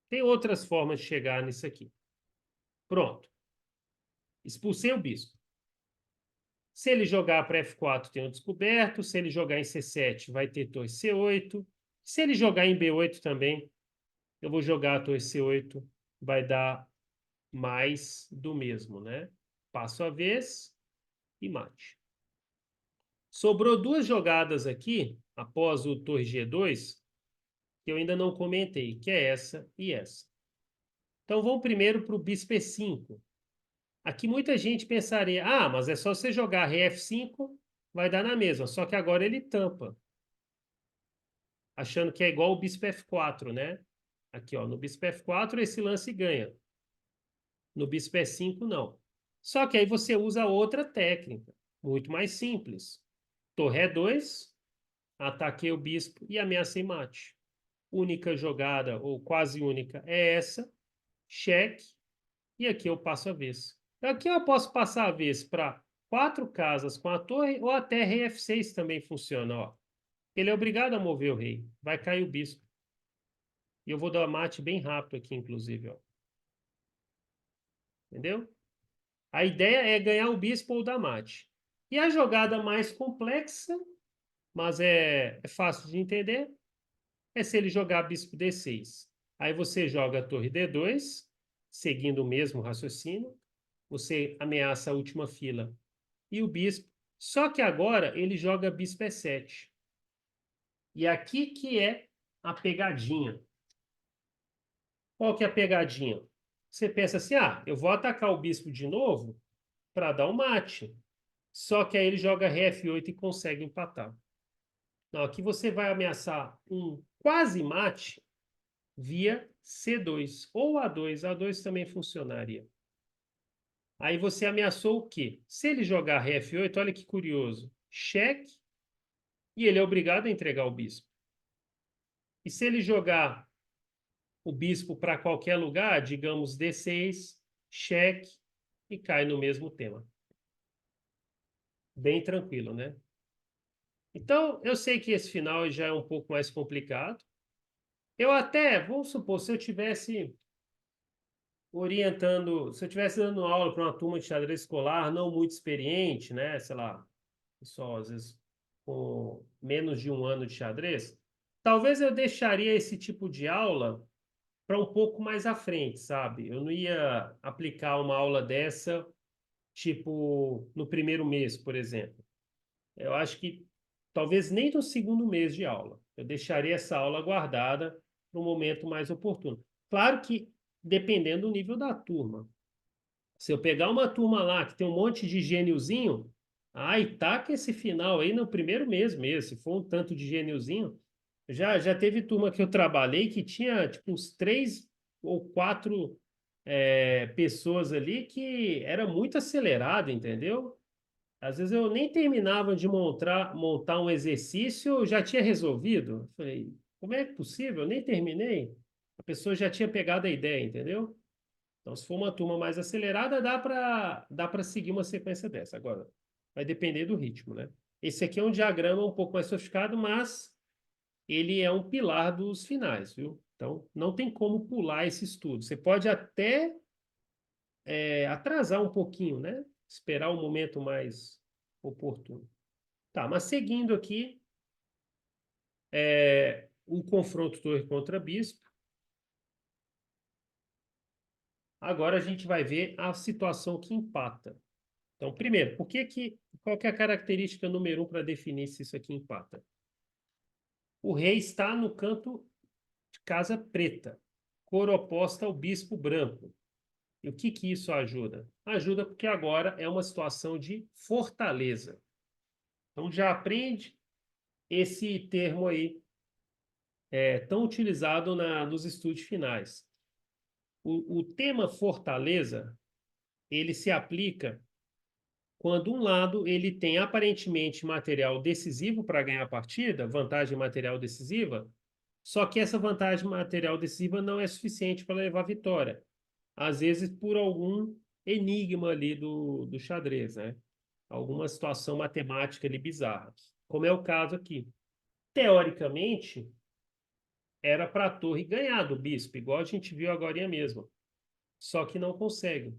Tem outras formas de chegar nisso aqui. Pronto. Expulsei o bispo. Se ele jogar para F4, tem um descoberto. Se ele jogar em C7, vai ter torre C8. Se ele jogar em B8 também, eu vou jogar a torre C8. Vai dar mais do mesmo, né? Passo a vez e mate. Sobrou duas jogadas aqui, após o torre G2, que eu ainda não comentei, que é essa e essa. Então vamos primeiro para o bispo E5. Aqui muita gente pensaria, mas é só você jogar rei F5, vai dar na mesma. Só que agora ele tampa. Achando que é igual o bispo F4, né? Aqui, ó, no bispo F4 esse lance ganha. No bispo E5 não. Só que aí você usa outra técnica, muito mais simples. Torre E2, ataquei o bispo e ameacei mate. Única jogada, ou quase única, é essa. Cheque. E aqui eu passo a vez. Aqui eu posso passar a vez para 4 casas com a torre ou até rei F6 também funciona, ó. Ele é obrigado a mover o rei. Vai cair o bispo. E eu vou dar mate bem rápido aqui, inclusive, ó. Entendeu? A ideia é ganhar o bispo ou dar mate. E a jogada mais complexa, mas é fácil de entender, é se ele jogar bispo D6. Aí você joga a torre D2, seguindo o mesmo raciocínio. Você ameaça a última fila e o bispo. Só que agora ele joga bispo E7. E aqui que é a pegadinha. Qual que é a pegadinha? Você pensa assim, eu vou atacar o bispo de novo para dar um mate. Só que aí ele joga ré F8 e consegue empatar. Não, aqui você vai ameaçar um quase mate via C2 ou A2. A2 também funcionaria. Aí você ameaçou o quê? Se ele jogar ré F8, olha que curioso. Cheque e ele é obrigado a entregar o bispo. E se ele jogar o bispo para qualquer lugar, digamos D6, cheque e cai no mesmo tema. Bem tranquilo, né? Então, eu sei que esse final já é um pouco mais complicado. Eu até, vamos supor, se eu tivesse orientando, se eu estivesse dando aula para uma turma de xadrez escolar não muito experiente, né? Sei lá, pessoal, às vezes com menos de um ano de xadrez, talvez eu deixaria esse tipo de aula para um pouco mais à frente, sabe? Eu não ia aplicar uma aula dessa, tipo, no primeiro mês, por exemplo. Eu acho que talvez nem no segundo mês de aula. Eu deixaria essa aula guardada para um momento mais oportuno. Claro que dependendo do nível da turma. Se eu pegar uma turma lá que tem um monte de gêniozinho, ai, taca esse final aí no primeiro mês mesmo. Se for um tanto de gêniozinho, já teve turma que eu trabalhei que tinha tipo uns três ou quatro pessoas ali que era muito acelerado, entendeu? Às vezes eu nem terminava de montar um exercício, eu já tinha resolvido. Eu falei, como é possível? Eu nem terminei. A pessoa já tinha pegado a ideia, entendeu? Então, se for uma turma mais acelerada, dá para seguir uma sequência dessa. Agora, vai depender do ritmo, né? Esse aqui é um diagrama um pouco mais sofisticado, mas ele é um pilar dos finais, viu? Então, não tem como pular esse estudo. Você pode até atrasar um pouquinho, né? Esperar um momento mais oportuno. Tá, mas seguindo aqui, o confronto torre contra bispo. Agora a gente vai ver a situação que empata. Então, primeiro, qual que é a característica número um para definir se isso aqui empata? O rei está no canto de casa preta, cor oposta ao bispo branco. E o que que isso ajuda? Ajuda porque agora é uma situação de fortaleza. Então já aprende esse termo aí, tão utilizado nos estudos finais. O tema fortaleza, ele se aplica quando um lado ele tem aparentemente material decisivo para ganhar a partida, vantagem material decisiva, só que essa vantagem material decisiva não é suficiente para levar a vitória. Às vezes por algum enigma ali do xadrez, né? Alguma situação matemática ali bizarra, como é o caso aqui. Teoricamente, era para a torre ganhar do bispo, igual a gente viu agora mesmo, só que não consegue.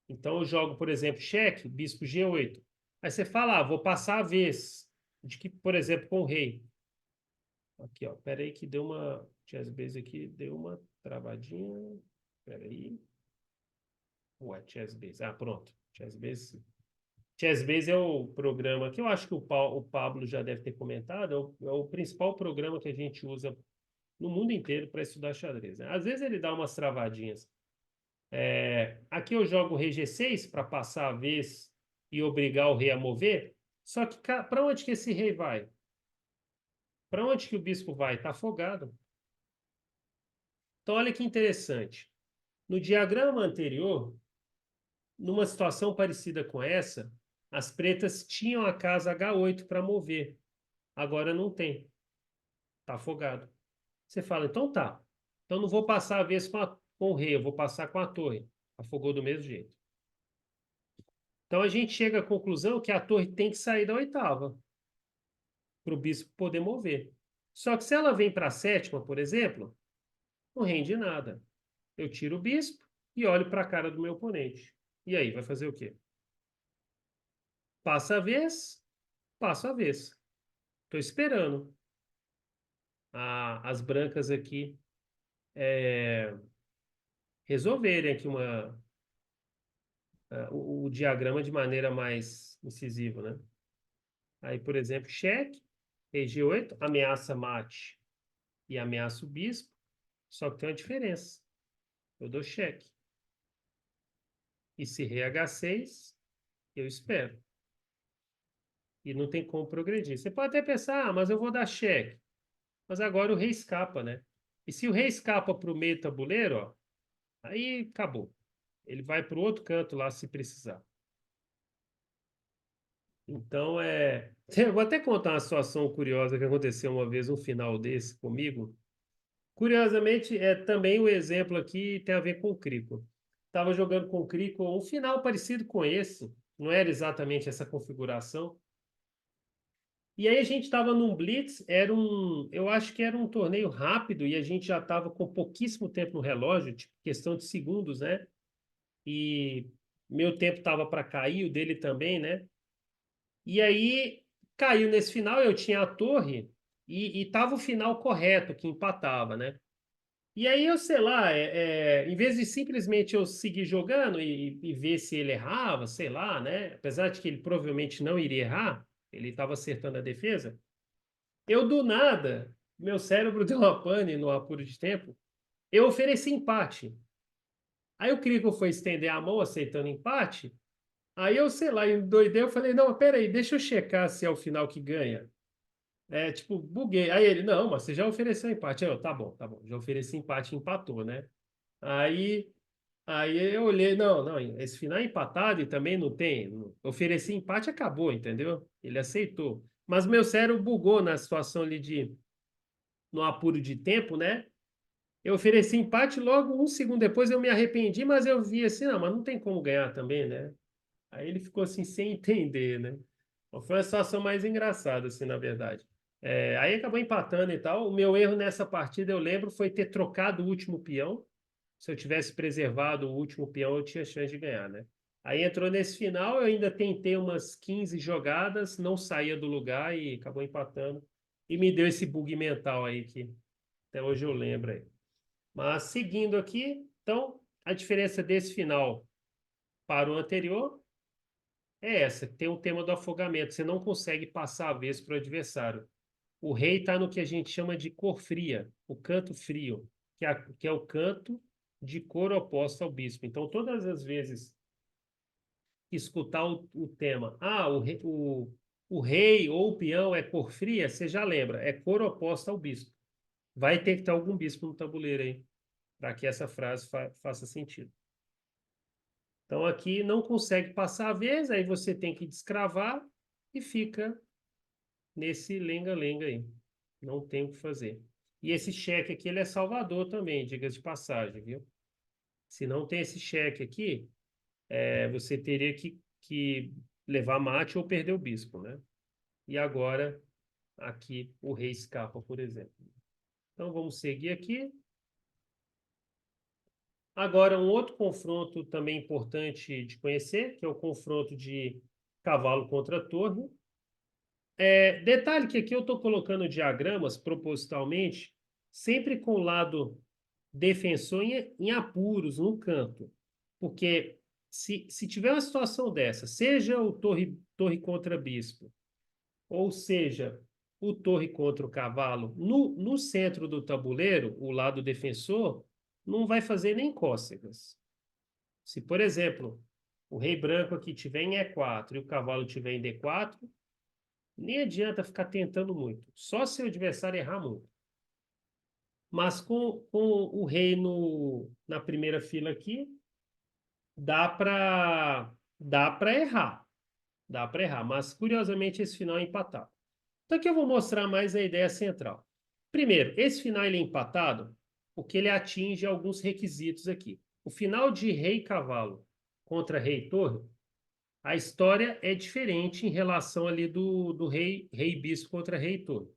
Então eu jogo, por exemplo, cheque, bispo G8. Aí você fala, vou passar a vez. De que, por exemplo, com o rei. Aqui, ó. Pera aí que deu uma. Chess Base aqui deu uma travadinha. Pera aí. Ué, Chess Base. Ah, pronto. Chess Base. Chess Base é o programa que eu acho que o Pablo já deve ter comentado. É o principal programa que a gente usa no mundo inteiro para estudar xadrez, né? Às vezes ele dá umas travadinhas. Aqui eu jogo o rei G6 para passar a vez e obrigar o rei a mover. Só que para onde que esse rei vai? Para onde que o bispo vai? Está afogado. Então olha que interessante. No diagrama anterior, numa situação parecida com essa, as pretas tinham a casa H8 para mover. Agora não tem. Está afogado. Você fala, então tá. Então não vou passar a vez com o rei, eu vou passar com a torre. Afogou do mesmo jeito. Então a gente chega à conclusão que a torre tem que sair da oitava para o bispo poder mover. Só que se ela vem para a sétima, por exemplo, não rende nada. Eu tiro o bispo e olho para a cara do meu oponente. E aí, vai fazer o quê? Passa a vez, passa a vez. Estou esperando as brancas aqui resolverem aqui o diagrama de maneira mais incisiva, né? Aí, por exemplo, cheque, rei G8, ameaça mate e ameaça o bispo, só que tem uma diferença. Eu dou cheque. E se rei H6, eu espero. E não tem como progredir. Você pode até pensar, mas eu vou dar cheque. Mas agora o rei escapa, né? E se o rei escapa para o meio do tabuleiro, ó, aí acabou. Ele vai para o outro canto lá se precisar. Então, eu vou até contar uma situação curiosa que aconteceu uma vez, um final desse comigo. Curiosamente, também o exemplo aqui tem a ver com o Crico. Estava jogando com o Crico um final parecido com esse. Não era exatamente essa configuração. E aí a gente estava num blitz, eu acho que era um torneio rápido e a gente já estava com pouquíssimo tempo no relógio, tipo, questão de segundos, né? E meu tempo estava para cair, o dele também, né? E aí caiu nesse final, eu tinha a torre e tava o final correto, que empatava, né? E aí eu, sei lá, em vez de simplesmente eu seguir jogando e ver se ele errava, sei lá, né? Apesar de que ele provavelmente não iria errar, ele estava acertando a defesa. Eu, do nada, meu cérebro deu uma pane no apuro de tempo. Eu ofereci empate. Aí o Crico foi estender a mão aceitando empate. Aí eu, sei lá, endoidei, eu falei, não, peraí, deixa eu checar se é o final que ganha. É, tipo, buguei. Aí ele, não, mas você já ofereceu empate. Aí eu, tá bom, já ofereci empate, empatou, né? Aí, aí eu olhei, não, não, esse final é empatado e também não tem. Ofereci empate, acabou, entendeu? Ele aceitou. Mas meu cérebro bugou na situação ali no apuro de tempo, né? Eu ofereci empate, logo um segundo depois eu me arrependi, mas eu vi assim, não, mas não tem como ganhar também, né? Aí ele ficou assim, sem entender, né? Então, foi uma situação mais engraçada, assim, na verdade. Aí acabou empatando e tal. O meu erro nessa partida, eu lembro, foi ter trocado o último peão. Se eu tivesse preservado o último peão, eu tinha chance de ganhar, né? Aí entrou nesse final, eu ainda tentei umas 15 jogadas, não saía do lugar e acabou empatando. E me deu esse bug mental aí que até hoje eu lembro aí. Mas seguindo aqui, então, a diferença desse final para o anterior é essa, tem o tema do afogamento. Você não consegue passar a vez para o adversário. O rei está no que a gente chama de cor fria, o canto frio, que é o canto de cor oposta ao bispo. Então, todas as vezes que escutar o tema, o rei ou o peão é cor fria, você já lembra, é cor oposta ao bispo. Vai ter que ter algum bispo no tabuleiro aí, para que essa frase faça sentido. Então, aqui não consegue passar a vez, aí você tem que descravar e fica nesse lenga-lenga aí. Não tem o que fazer. E esse cheque aqui, ele é salvador também, diga-se de passagem, viu? Se não tem esse cheque aqui, você teria que levar mate ou perder o bispo, né? E agora, aqui, o rei escapa, por exemplo. Então, vamos seguir aqui. Agora, um outro confronto também importante de conhecer, que é o confronto de cavalo contra torre. Detalhe que aqui eu estou colocando diagramas propositalmente, sempre com o lado defensor em apuros, no canto. Porque se tiver uma situação dessa, seja o torre contra bispo, ou seja, o torre contra o cavalo, no centro do tabuleiro, o lado defensor, não vai fazer nem cócegas. Se, por exemplo, o rei branco aqui tiver em E4 e o cavalo tiver em D4, nem adianta ficar tentando muito. Só se o adversário errar muito. Mas com o rei na primeira fila aqui, dá para errar. Dá para errar. Mas, curiosamente, esse final é empatado. Então, aqui eu vou mostrar mais a ideia central. Primeiro, esse final ele é empatado porque ele atinge alguns requisitos aqui. O final de rei e cavalo contra rei e torre, a história é diferente em relação ali do rei e bispo contra rei e torre.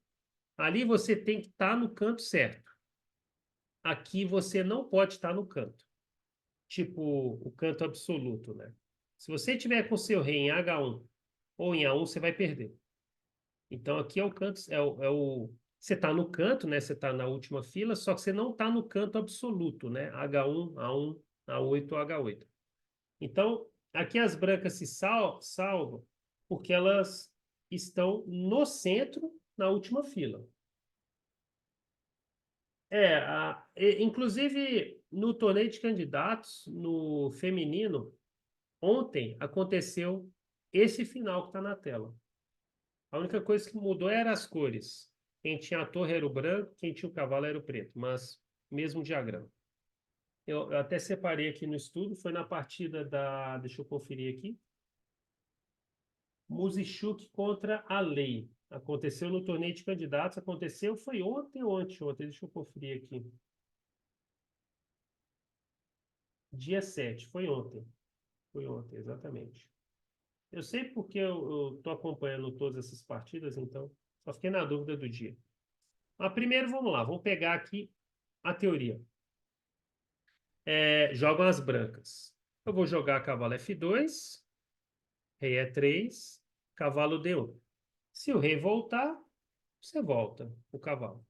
Ali você tem que estar no canto certo. Aqui você não pode estar no canto. Tipo, o canto absoluto, né? Se você tiver com seu rei em H1 ou em A1, você vai perder. Então aqui é o canto, você está no canto, né? Você está na última fila, só que você não está no canto absoluto, né? H1, A1, A8 ou H8. Então, aqui as brancas se salvam porque elas estão no centro, na última fila. Inclusive no torneio de candidatos, no feminino, ontem aconteceu esse final que está na tela. A única coisa que mudou era as cores. Quem tinha a torre era o branco, quem tinha o cavalo era o preto, mas mesmo diagrama. Eu até separei aqui no estudo, foi na partida da. Deixa eu conferir aqui. Musichuk contra a Lei. Aconteceu no torneio de candidatos, aconteceu, foi ontem ou anteontem, deixa eu conferir aqui. Dia 7, foi ontem. Foi ontem, exatamente. Eu sei porque eu tô acompanhando todas essas partidas, então só fiquei na dúvida do dia. Mas primeiro, vamos lá, vamos pegar aqui a teoria. Jogam as brancas. Eu vou jogar cavalo F2, rei E3, cavalo D1. Se o rei voltar, você volta o cavalo.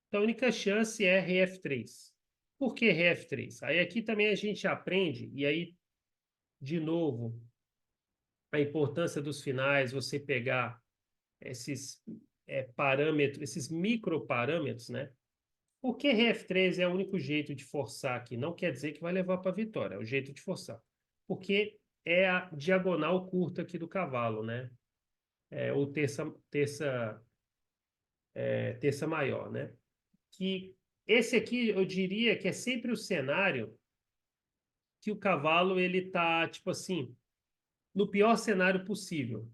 Então a única chance é rei F3. Por que rei F3? Aí aqui também a gente aprende, e aí, de novo, a importância dos finais, você pegar esses parâmetros, esses microparâmetros, né? Porque RF3 é o único jeito de forçar aqui. Não quer dizer que vai levar para a vitória, é o jeito de forçar. Porque é a diagonal curta aqui do cavalo, né? Ou terça maior, né? Que esse aqui eu diria que é sempre o cenário que o cavalo ele tá, tipo assim, no pior cenário possível.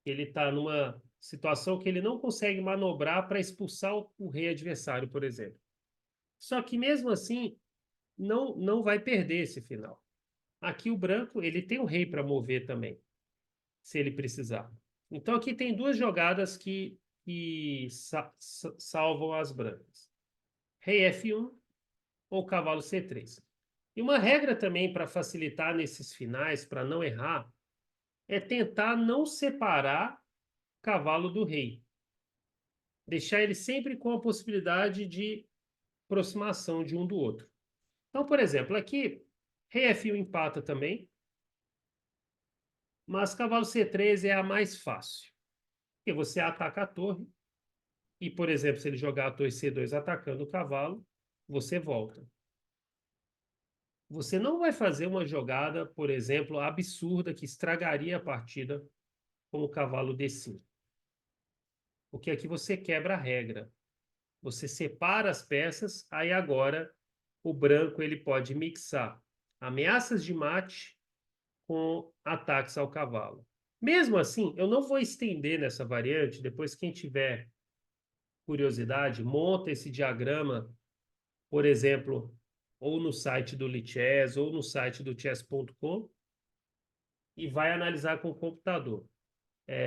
Ele está numa situação que ele não consegue manobrar para expulsar o rei adversário, por exemplo. Só que mesmo assim, não vai perder esse final. Aqui o branco, ele tem o rei para mover também, se ele precisar. Então aqui tem duas jogadas que salvam as brancas. Rei F1 ou cavalo C3. E uma regra também para facilitar nesses finais, para não errar, é tentar não separar o cavalo do rei. Deixar ele sempre com a possibilidade de aproximação de um do outro. Então, por exemplo, aqui, rei F1 empata também, mas cavalo C3 é a mais fácil, porque você ataca a torre, e, por exemplo, se ele jogar a torre C2 atacando o cavalo, você volta. Você não vai fazer uma jogada, por exemplo, absurda que estragaria a partida com o cavalo D5. Porque aqui você quebra a regra. Você separa as peças, aí agora o branco ele pode mixar ameaças de mate com ataques ao cavalo. Mesmo assim, eu não vou estender nessa variante. Depois, quem tiver curiosidade, monta esse diagrama, por exemplo, ou no site do Lichess ou no site do chess.com e vai analisar com o computador.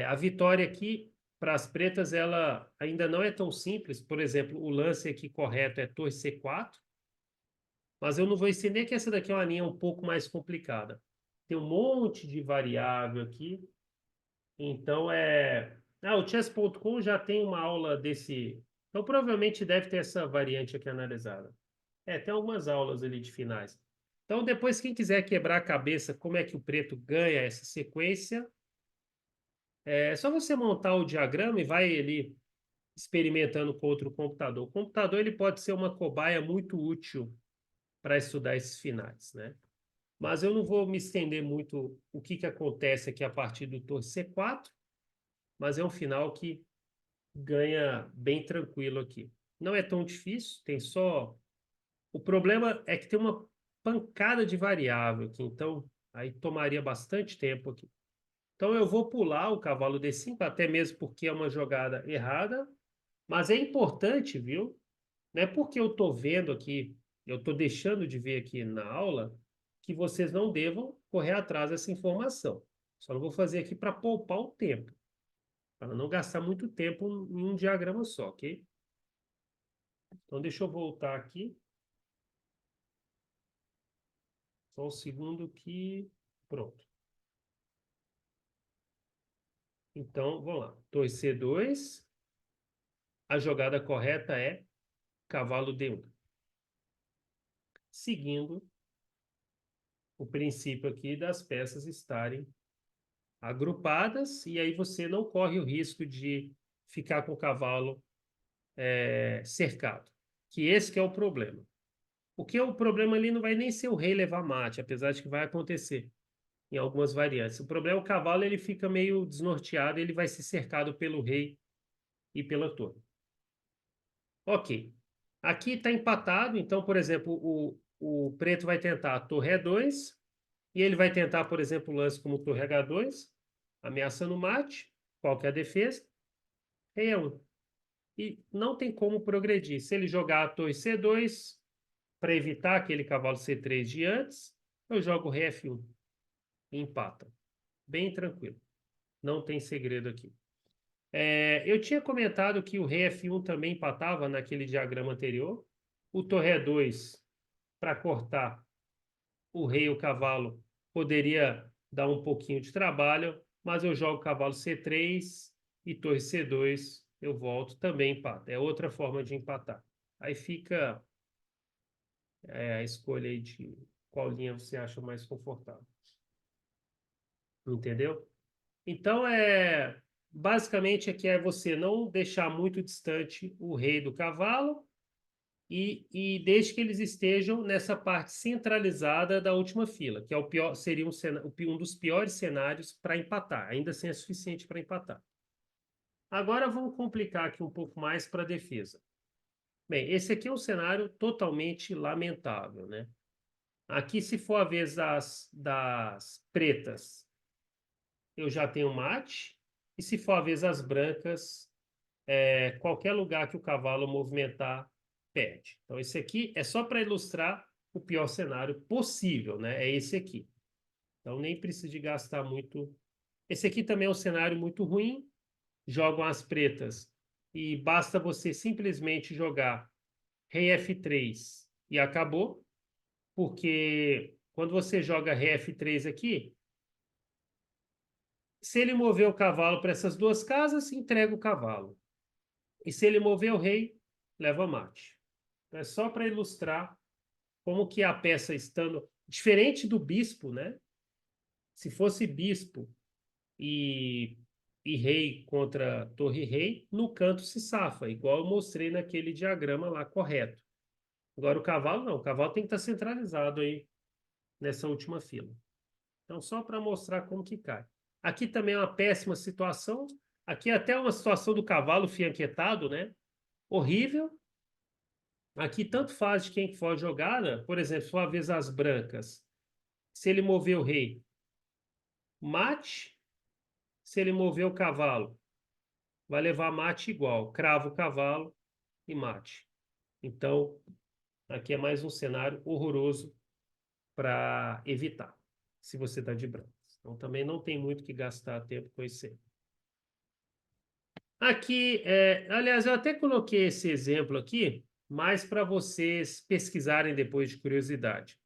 A vitória aqui para as pretas ela ainda não é tão simples. Por exemplo, o lance aqui correto é torre C4, mas eu não vou estender que essa daqui é uma linha um pouco mais complicada. Tem um monte de variável aqui. Então o chess.com já tem uma aula desse. Então provavelmente deve ter essa variante aqui analisada. Tem algumas aulas ali de finais. Então depois, quem quiser quebrar a cabeça como é que o preto ganha essa sequência, é só você montar o diagrama e vai ali experimentando com outro computador. O computador ele pode ser uma cobaia muito útil para estudar esses finais, né? Mas eu não vou me estender muito o que acontece aqui a partir do torre C4, mas é um final que ganha bem tranquilo aqui. Não é tão difícil, tem só. O problema é que tem uma pancada de variável aqui, então aí tomaria bastante tempo aqui. Então eu vou pular o cavalo D5, até mesmo porque é uma jogada errada, mas é importante, viu? Não é porque eu estou vendo aqui, eu estou deixando de ver aqui na aula, que vocês não devam correr atrás dessa informação. Só não vou fazer aqui para poupar o tempo, para não gastar muito tempo em um diagrama só, ok? Então deixa eu voltar aqui. Só um segundo que. Pronto. Então, vamos lá. Torre C2. A jogada correta é cavalo D1. Seguindo o princípio aqui das peças estarem agrupadas, e aí você não corre o risco de ficar com o cavalo cercado. Que esse que é o problema. Porque o problema ali não vai nem ser o rei levar mate, apesar de que vai acontecer em algumas variantes. O problema é o cavalo, ele fica meio desnorteado, ele vai ser cercado pelo rei e pela torre. Ok. Aqui está empatado, então, por exemplo, o preto vai tentar a torre E2, e ele vai tentar, por exemplo, o lance como torre H2, ameaçando o mate. Qual que é a defesa? Rei E1. E não tem como progredir. Se ele jogar a torre C2, para evitar aquele cavalo C3 de antes, eu jogo rei F1 e empata. bem tranquilo. Não tem segredo aqui. Eu tinha comentado que o rei F1 também empatava naquele diagrama anterior. O torre E2, para cortar o rei e o cavalo, poderia dar um pouquinho de trabalho, mas eu jogo cavalo C3 e torre C2, eu volto, também empata. É outra forma de empatar. Aí fica a escolha aí de qual linha você acha mais confortável. Entendeu? Então, basicamente aqui é você não deixar muito distante o rei do cavalo e desde que eles estejam nessa parte centralizada da última fila, que é o pior, seria um dos piores cenários para empatar, ainda assim é suficiente para empatar. Agora vamos complicar aqui um pouco mais para a defesa. Bem, esse aqui é um cenário totalmente lamentável, né? Aqui, se for a vez das pretas, eu já tenho mate, e se for a vez das brancas, qualquer lugar que o cavalo movimentar, perde. Então, esse aqui é só para ilustrar o pior cenário possível, né? É esse aqui. Então, nem precisa de gastar muito. Esse aqui também é um cenário muito ruim. Jogam as pretas e basta você simplesmente jogar rei F3 e acabou, porque quando você joga rei F3 aqui, se ele mover o cavalo para essas duas casas, entrega o cavalo. E se ele mover o rei, leva mate. Então, é só para ilustrar como que a peça estando... Diferente do bispo, né? Se fosse bispo e, e rei contra torre-rei, no canto se safa, igual eu mostrei naquele diagrama lá correto. Agora o cavalo não, o cavalo tem que estar centralizado aí nessa última fila. Então, só para mostrar como que cai. Aqui também é uma péssima situação. Aqui é até uma situação do cavalo fianquetado, né? Horrível. Aqui tanto faz de quem for jogada, por exemplo, sua vez as brancas. Se ele mover o rei, mate. Se ele mover o cavalo, vai levar mate igual. Crava o cavalo e mate. Então, aqui é mais um cenário horroroso para evitar, se você está de brancas. Então, também não tem muito que gastar tempo com isso aí. Aqui, aliás, eu até coloquei esse exemplo aqui, mais para vocês pesquisarem depois de curiosidade.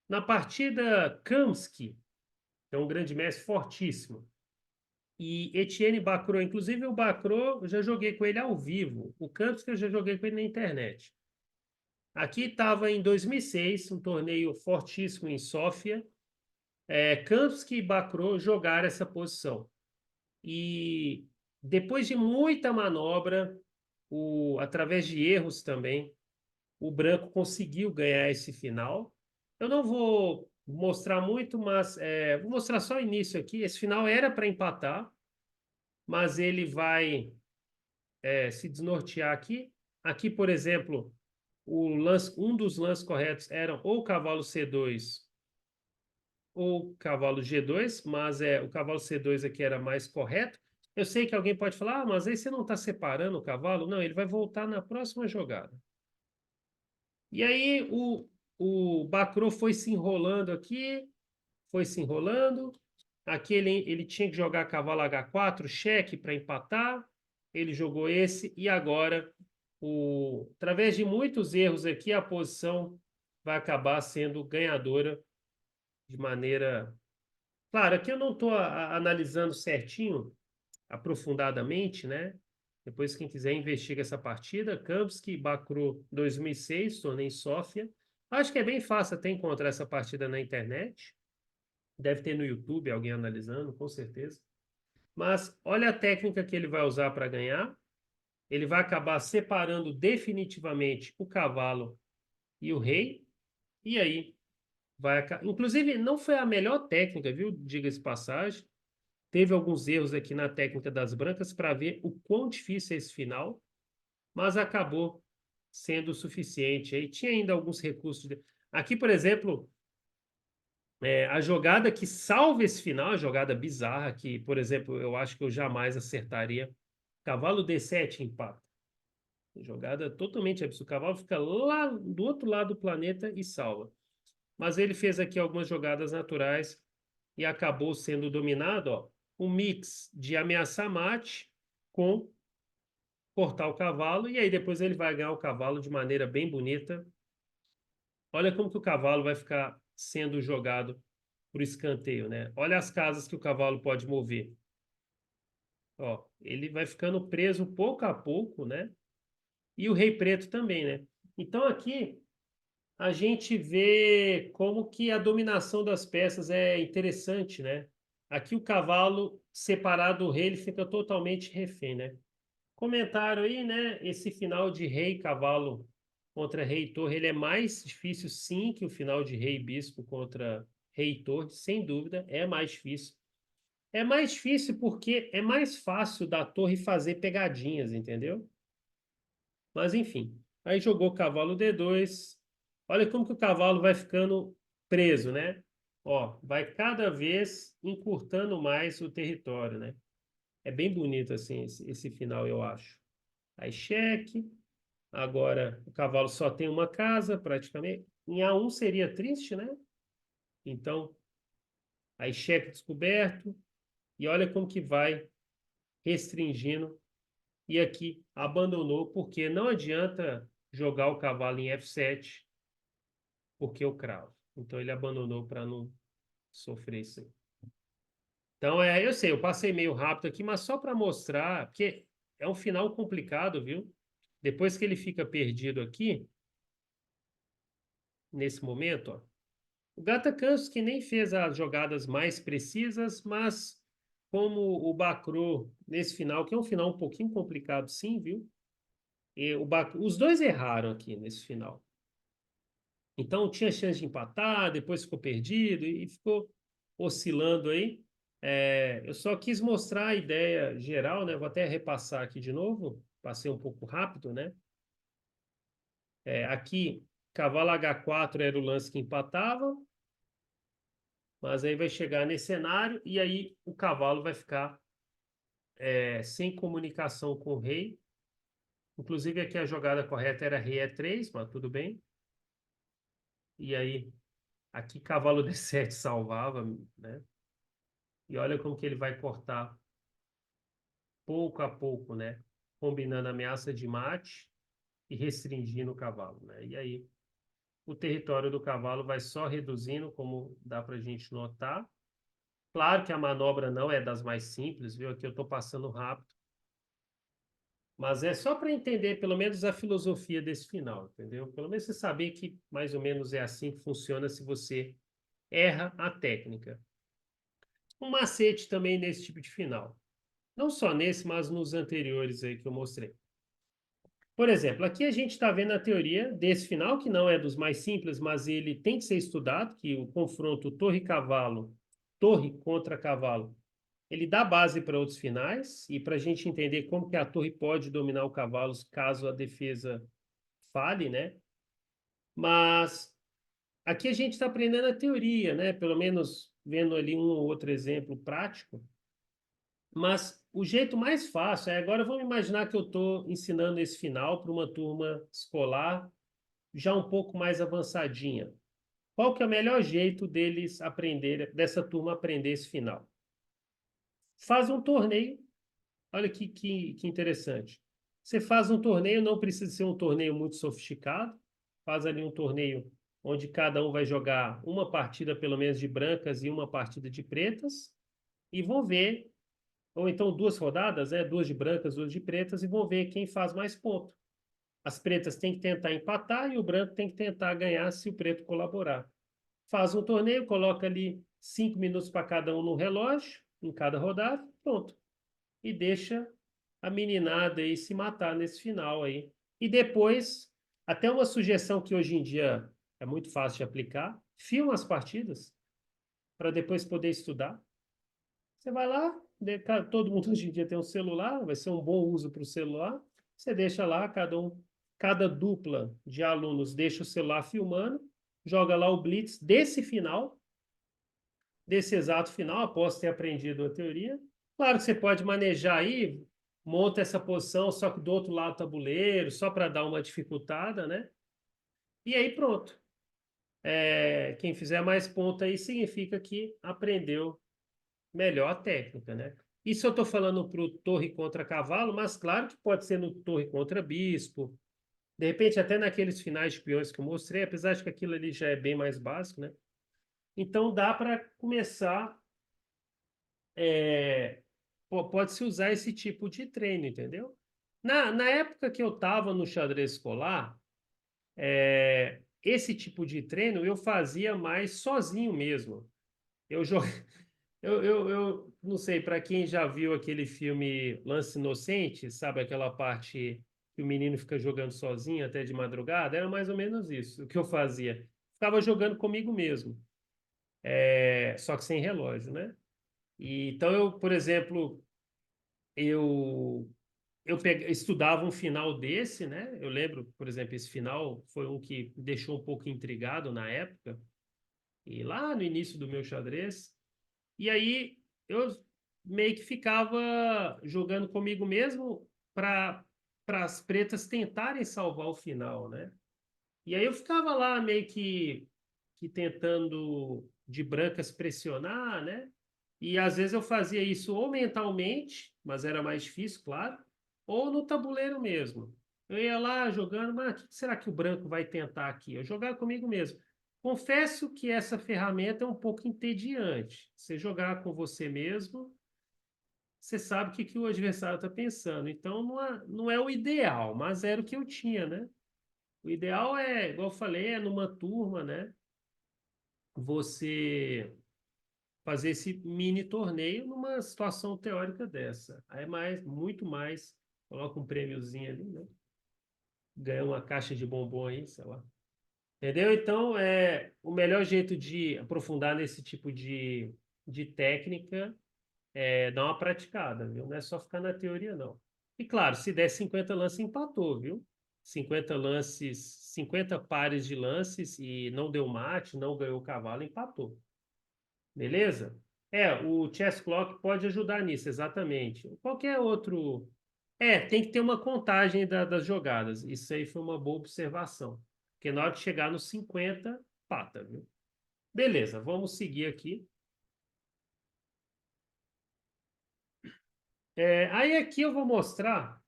Na partida Kamsky, que é um grande mestre fortíssimo, e Etienne Bacrot, inclusive o Bacrot, eu já joguei com ele ao vivo. O Kamsky eu já joguei com ele na internet. Aqui estava em 2006, um torneio fortíssimo em Sófia. Kamsky e Bacrot jogaram essa posição. E depois de muita manobra, através de erros também, o branco conseguiu ganhar esse final. Eu não vou mostrar muito, mas vou mostrar só o início aqui. Esse final era para empatar, mas ele vai se desnortear aqui. Aqui, por exemplo, um dos lances corretos eram ou o cavalo C2 ou o cavalo G2, mas o cavalo C2 aqui era mais correto. Eu sei que alguém pode falar, mas aí você não está separando o cavalo. Não, ele vai voltar na próxima jogada. E aí o Bacrot foi se enrolando aqui, foi se enrolando. Aqui ele tinha que jogar cavalo H4, cheque para empatar. Ele jogou esse e agora, através de muitos erros aqui, a posição vai acabar sendo ganhadora de maneira... Claro, aqui eu não estou analisando certinho, aprofundadamente, né? Depois, quem quiser, investiga essa partida. Kamsky, Bacrot 2006, torneio em Sófia. Acho que é bem fácil até encontrar essa partida na internet. Deve ter no YouTube alguém analisando, com certeza. Mas olha a técnica que ele vai usar para ganhar. Ele vai acabar separando definitivamente o cavalo e o rei. E aí inclusive, não foi a melhor técnica, viu? Diga-se de passagem. Teve alguns erros aqui na técnica das brancas para ver o quão difícil é esse final, mas acabou sendo o suficiente. Aí tinha ainda alguns recursos. Aqui, por exemplo, a jogada que salva esse final, a jogada bizarra, que, por exemplo, eu acho que eu jamais acertaria. Cavalo D7 empata. Jogada totalmente absurda. O cavalo fica lá do outro lado do planeta e salva. Mas ele fez aqui algumas jogadas naturais e acabou sendo dominado, ó, um mix de ameaçar mate com cortar o cavalo, e aí depois ele vai ganhar o cavalo de maneira bem bonita. Olha como que o cavalo vai ficar sendo jogado para o escanteio, né? Olha as casas que o cavalo pode mover. Ó, ele vai ficando preso pouco a pouco, né? E o rei preto também, né? Então aqui a gente vê como que a dominação das peças é interessante, né? Aqui o cavalo separado do rei, ele fica totalmente refém, né? Comentaram aí, né? Esse final de rei e cavalo contra rei e torre, ele é mais difícil sim que o final de rei e bispo contra rei e torre, sem dúvida, é mais difícil. É mais difícil porque é mais fácil da torre fazer pegadinhas, entendeu? Mas enfim, aí jogou cavalo D2. Olha como que o cavalo vai ficando preso, né? Ó, vai cada vez encurtando mais o território, né? É bem bonito assim esse final, eu acho. Aí cheque. Agora o cavalo só tem uma casa, praticamente. Em A1 seria triste, né? Então, aí cheque descoberto. E olha como que vai restringindo. E aqui abandonou, porque não adianta jogar o cavalo em F7, porque eu cravo. Então ele abandonou para não sofrer isso aí. Então, eu sei, eu passei meio rápido aqui, mas só para mostrar, porque é um final complicado, viu? Depois que ele fica perdido aqui, nesse momento, ó, o Gata Cansos que nem fez as jogadas mais precisas, mas como o Bacro nesse final, que é um final um pouquinho complicado, sim, viu? E os dois erraram aqui nesse final. Então tinha chance de empatar, depois ficou perdido e ficou oscilando aí. Eu só quis mostrar a ideia geral, né? Vou até repassar aqui de novo, passei um pouco rápido, né? Aqui, cavalo H4 era o lance que empatava, mas aí vai chegar nesse cenário e aí o cavalo vai ficar sem comunicação com o rei. Inclusive aqui a jogada correta era rei E3, mas tudo bem. E aí, aqui cavalo D7 salvava, né? E olha como que ele vai cortar pouco a pouco, né? Combinando ameaça de mate e restringindo o cavalo, né? E aí o território do cavalo vai só reduzindo, como dá para a gente notar. Claro que a manobra não é das mais simples, viu? Aqui eu estou passando rápido, mas é só para entender pelo menos a filosofia desse final, entendeu? Pelo menos você saber que mais ou menos é assim que funciona se você erra a técnica. Um macete também nesse tipo de final. Não só nesse, mas nos anteriores aí que eu mostrei. Por exemplo, aqui a gente está vendo a teoria desse final, que não é dos mais simples, mas ele tem que ser estudado, que o confronto torre-cavalo, torre contra cavalo, ele dá base para outros finais, e para a gente entender como que a torre pode dominar o cavalo caso a defesa falhe, né? Mas aqui a gente está aprendendo a teoria, né? Pelo menos vendo ali um ou outro exemplo prático. Mas o jeito mais fácil é agora vamos imaginar que eu estou ensinando esse final para uma turma escolar já um pouco mais avançadinha. Qual que é o melhor jeito deles aprender, dessa turma aprender esse final? Faz um torneio. Olha que interessante. Você faz um torneio, não precisa ser um torneio muito sofisticado. Faz ali um torneio onde cada um vai jogar uma partida, pelo menos, de brancas e uma partida de pretas. E vão ver, ou então duas rodadas, né? Duas de brancas, duas de pretas, e vão ver quem faz mais ponto. As pretas têm que tentar empatar e o branco tem que tentar ganhar se o preto colaborar. Faz um torneio, coloca ali 5 minutos para cada um no relógio, em cada rodada, pronto. E deixa a meninada aí se matar nesse final aí. E depois, até uma sugestão que hoje em dia é muito fácil de aplicar, filma as partidas para depois poder estudar. Você vai lá, todo mundo hoje em dia tem um celular, vai ser um bom uso para o celular. Você deixa lá, cada dupla de alunos deixa o celular filmando, joga lá o blitz desse final, desse exato final, após ter aprendido a teoria. Claro que você pode manejar aí, monta essa posição, só que do outro lado do tabuleiro, só para dar uma dificultada, né? E aí pronto. quem fizer mais ponto aí significa que aprendeu melhor a técnica, né? Isso eu estou falando para o torre contra cavalo, mas claro que pode ser no torre contra bispo, de repente até naqueles finais de peões que eu mostrei, apesar de que aquilo ali já é bem mais básico, né? Então dá para começar, pode-se usar esse tipo de treino, entendeu? Na época que eu estava no xadrez escolar, esse tipo de treino eu fazia mais sozinho mesmo. Eu, jo- eu não sei, para quem já viu aquele filme Lance Inocente, sabe aquela parte que o menino fica jogando sozinho até de madrugada? Era mais ou menos isso o que eu fazia. Ficava jogando comigo mesmo, só que sem relógio, né? Então eu, por exemplo, eu estudava um final desse, né? Eu lembro, por exemplo, esse final foi um que me deixou um pouco intrigado na época, e lá no início do meu xadrez. E aí eu meio que ficava jogando comigo mesmo para as pretas tentarem salvar o final, né? E aí eu ficava lá meio que tentando de brancas pressionar, né? E às vezes eu fazia isso ou mentalmente, mas era mais difícil, claro, ou no tabuleiro mesmo. Eu ia lá jogando, mas o que será que o branco vai tentar aqui? Eu jogava comigo mesmo. Confesso que essa ferramenta é um pouco entediante. Você jogar com você mesmo, você sabe que o adversário está pensando. Então não é o ideal, mas era o que eu tinha, né? O ideal é, igual eu falei, é numa turma, né? Você fazer esse mini torneio numa situação teórica dessa. Aí é muito mais, coloca um prêmiozinho ali, né? Ganha uma caixa de bombom aí, sei lá. Entendeu? Então, o melhor jeito de aprofundar nesse tipo de técnica é dar uma praticada, viu? Não é só ficar na teoria, não. E claro, se der 50 lances, empatou, viu? 50 lances, 50 pares de lances e não deu mate, não ganhou o cavalo, empatou. Beleza? O chess clock pode ajudar nisso, exatamente. Qualquer outro. Tem que ter uma contagem das jogadas. Isso aí foi uma boa observação. Porque na hora de chegar nos 50, pata, viu? Beleza, vamos seguir aqui. Aí aqui eu vou mostrar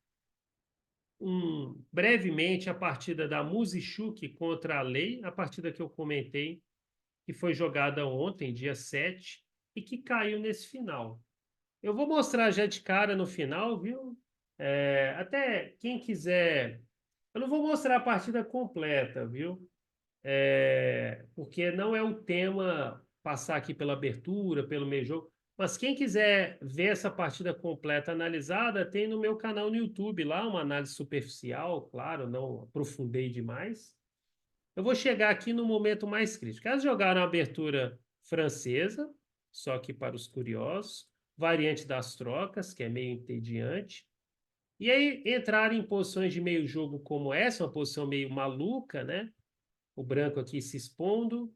brevemente a partida da Musichuk contra a Lei, a partida que eu comentei, que foi jogada ontem, dia 7 e que caiu nesse final. Eu vou mostrar já de cara no final, viu? Até quem quiser. Eu não vou mostrar a partida completa, viu? Porque não é o tema passar aqui pela abertura, pelo meio jogo. Mas quem quiser ver essa partida completa analisada, tem no meu canal no YouTube lá, uma análise superficial, claro, não aprofundei demais. Eu vou chegar aqui no momento mais crítico. Elas jogaram a abertura francesa, só que para os curiosos, variante das trocas, que é meio entediante. E aí entraram em posições de meio jogo como essa, uma posição meio maluca, né? O branco aqui se expondo,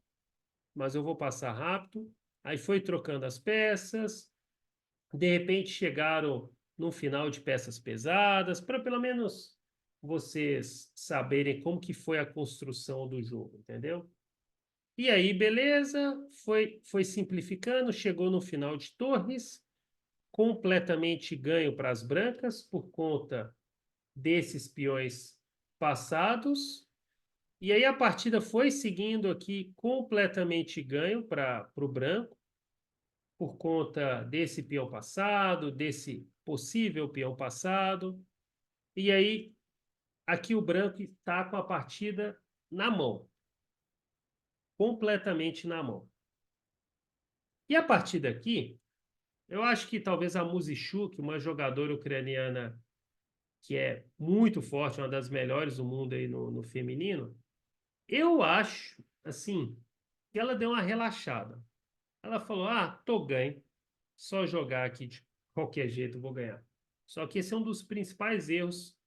mas eu vou passar rápido. Aí foi trocando as peças, de repente chegaram no final de peças pesadas, para pelo menos vocês saberem como que foi a construção do jogo, entendeu? E aí, beleza, foi simplificando, chegou no final de torres, completamente ganho para as brancas por conta desses peões passados. E aí a partida foi seguindo aqui completamente ganho para o branco, por conta desse peão passado, desse possível peão passado. E aí aqui o branco está com a partida na mão, completamente na mão. E a partir daqui, eu acho que talvez a Musichuk, uma jogadora ucraniana que é muito forte, uma das melhores do mundo aí no feminino, eu acho, assim, que ela deu uma relaxada. Ela falou: Ah, tô ganho, só jogar aqui de qualquer jeito eu vou ganhar. Só que esse é um dos principais erros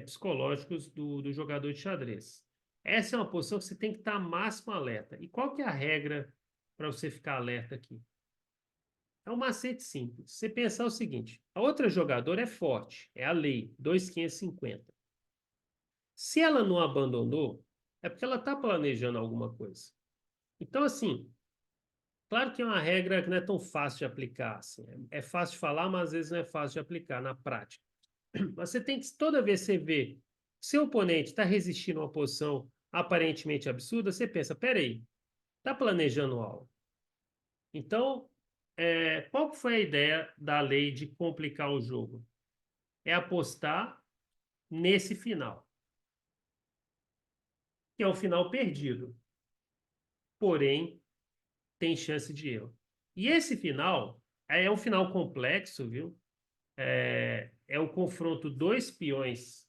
psicológicos do jogador de xadrez. Essa é uma posição que você tem que estar máximo alerta. E qual que é a regra para você ficar alerta aqui? É um macete simples. Você pensar o seguinte: a outra jogadora é forte, é a lei, 2.550. Se ela não abandonou, é porque ela está planejando alguma coisa. Então, assim, claro que é uma regra que não é tão fácil de aplicar, assim. É fácil de falar, mas às vezes não é fácil de aplicar na prática. Mas você tem que, toda vez que você vê seu oponente está resistindo a uma posição aparentemente absurda, você pensa, peraí, está planejando algo. Então, qual que foi a ideia da lei de complicar o jogo? É apostar nesse final, que é o final perdido, porém tem chance de erro. E esse final é um final complexo, viu? É o confronto dois peões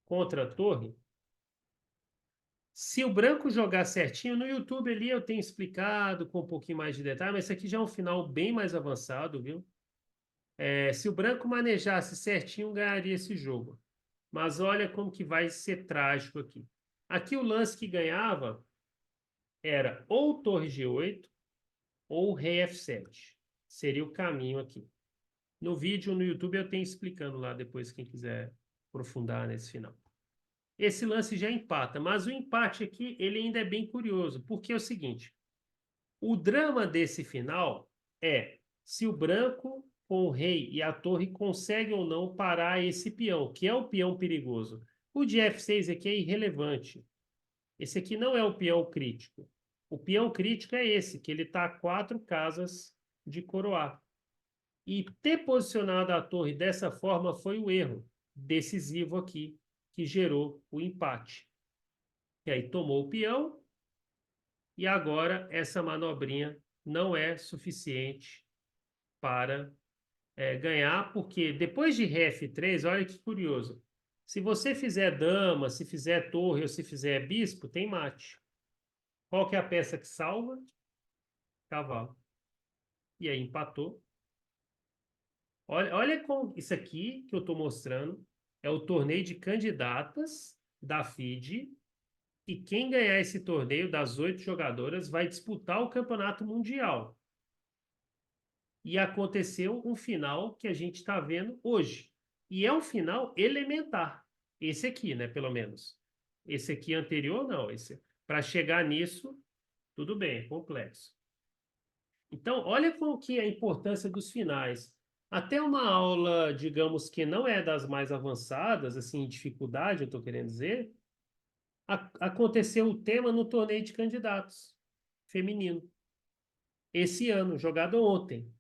contra a torre. Se o branco jogar certinho, no YouTube ali eu tenho explicado com um pouquinho mais de detalhe, mas esse aqui já é um final bem mais avançado, viu? Se o branco manejasse certinho, ganharia esse jogo. Mas olha como que vai ser trágico aqui. Aqui o lance que ganhava era ou torre G8 ou rei F7. Seria o caminho aqui. No vídeo no YouTube eu tenho explicando lá depois, quem quiser aprofundar nesse final. Esse lance já empata, mas o empate aqui ele ainda é bem curioso, porque é o seguinte, o drama desse final é se o branco com o rei e a torre consegue ou não parar esse peão, que é o peão perigoso. O de F6 aqui é irrelevante. Esse aqui não é o peão crítico. O peão crítico é esse, que ele está a 4 casas de coroar. E ter posicionado a torre dessa forma foi o erro decisivo aqui, que gerou o empate. E aí tomou o peão, e agora essa manobrinha não é suficiente para ganhar, porque depois de ré F3, olha que curioso. Se você fizer dama, se fizer torre ou se fizer bispo, tem mate. Qual que é a peça que salva? Cavalo. E aí empatou. Olha com isso aqui que eu estou mostrando. É o torneio de candidatas da FIDE. E quem ganhar esse torneio das 8 jogadoras vai disputar o campeonato mundial. E aconteceu um final que a gente está vendo hoje. E é um final elementar. Esse aqui, né? Pelo menos. Esse aqui anterior, não. Para chegar nisso, tudo bem, é complexo. Então, olha como que é a importância dos finais. Até uma aula, digamos que não é das mais avançadas, assim, em dificuldade, eu estou querendo dizer, aconteceu o tema no torneio de candidatos feminino. Esse ano, jogado ontem.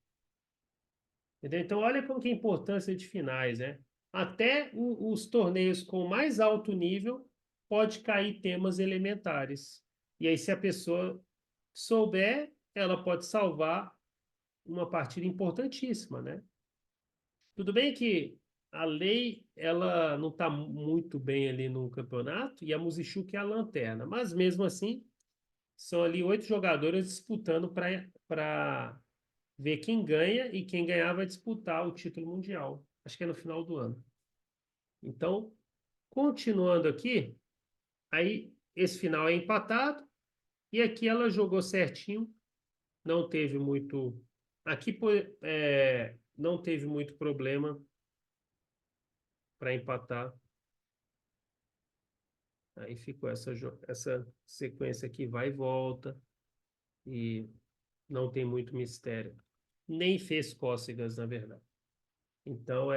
Entendeu? Então, olha como que é a importância de finais, né? Até os torneios com mais alto nível pode cair temas elementares. E aí, se a pessoa souber, ela pode salvar uma partida importantíssima, né? Tudo bem que a lei ela não está muito bem ali no campeonato e a Musichuca é a lanterna, mas mesmo assim são ali 8 jogadoras disputando para ver quem ganha e quem ganhar vai disputar o título mundial. Acho que é no final do ano. Então, continuando aqui, aí esse final é empatado e aqui ela jogou certinho, não teve muito. Aqui não teve muito problema para empatar. Aí ficou essa sequência aqui, vai e volta, e não tem muito mistério. Nem fez cócegas, na verdade. Então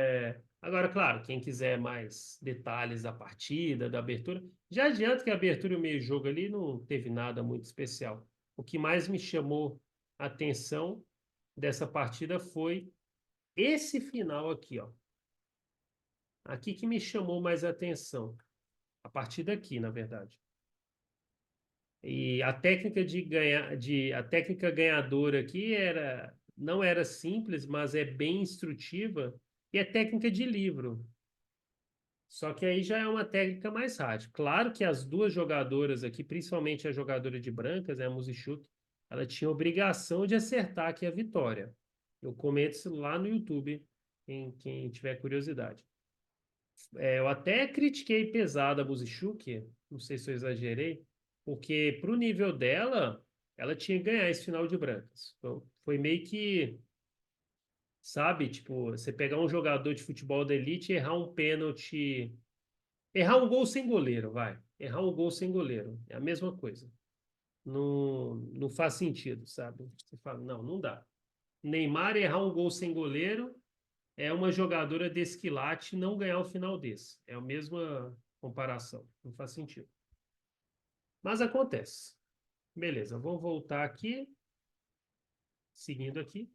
Agora, claro, quem quiser mais detalhes da partida, da abertura, já adianto que a abertura e o meio-jogo ali não teve nada muito especial. O que mais me chamou a atenção dessa partida foi esse final aqui, ó. Aqui que me chamou mais a atenção. A partir daqui, na verdade. E a técnica de ganhar, a técnica ganhadora aqui não era simples, mas é bem instrutiva e é técnica de livro. Só que aí já é uma técnica mais rádio. Claro que as duas jogadoras aqui, principalmente a jogadora de brancas, a Musichuk, ela tinha obrigação de acertar aqui a vitória. Eu comento isso lá no YouTube, quem tiver curiosidade. Eu até critiquei pesado a Musichuki, não sei se eu exagerei, porque pro nível dela, ela tinha que ganhar esse final de brancas. Então, foi meio que, sabe, tipo, você pegar um jogador de futebol da elite e errar um pênalti, errar um gol sem goleiro, vai. errar um gol sem goleiro. É a mesma coisa. Não, não faz sentido, sabe? Você fala, não, não dá. Neymar errar um gol sem goleiro é uma jogadora desse quilate não ganhar o final desse. É a mesma comparação. Não faz sentido. Mas acontece. Beleza, vou voltar aqui. Seguindo aqui.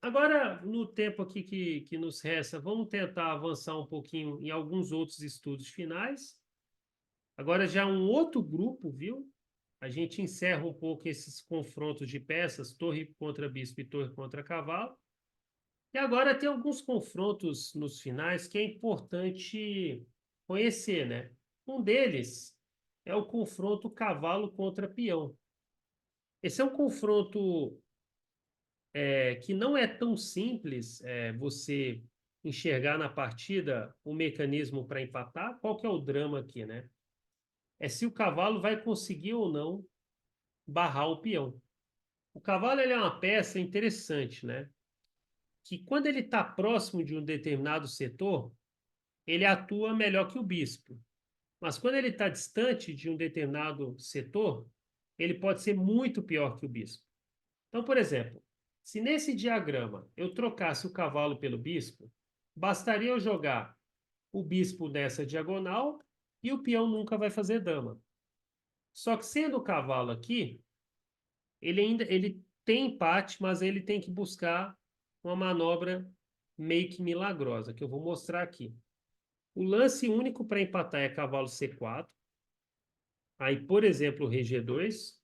Agora, no tempo aqui que nos resta, vamos tentar avançar um pouquinho em alguns outros estudos finais. Agora já um outro grupo, viu? A gente encerra um pouco esses confrontos de peças, torre contra bispo e torre contra cavalo. E agora tem alguns confrontos nos finais que é importante conhecer, né? Um deles é o confronto cavalo contra peão. Esse é um confronto que não é tão simples você enxergar na partida o mecanismo para empatar. Qual que é o drama aqui, né? É se o cavalo vai conseguir ou não barrar o peão. O cavalo ele é uma peça interessante, né? Que quando ele está próximo de um determinado setor, ele atua melhor que o bispo. Mas quando ele está distante de um determinado setor, ele pode ser muito pior que o bispo. Então, por exemplo, se nesse diagrama eu trocasse o cavalo pelo bispo, bastaria eu jogar o bispo nessa diagonal e o peão nunca vai fazer dama. Só que sendo o cavalo aqui, ele tem empate, mas ele tem que buscar uma manobra meio que milagrosa, que eu vou mostrar aqui. O lance único para empatar é cavalo C4. Aí, por exemplo, o rei G2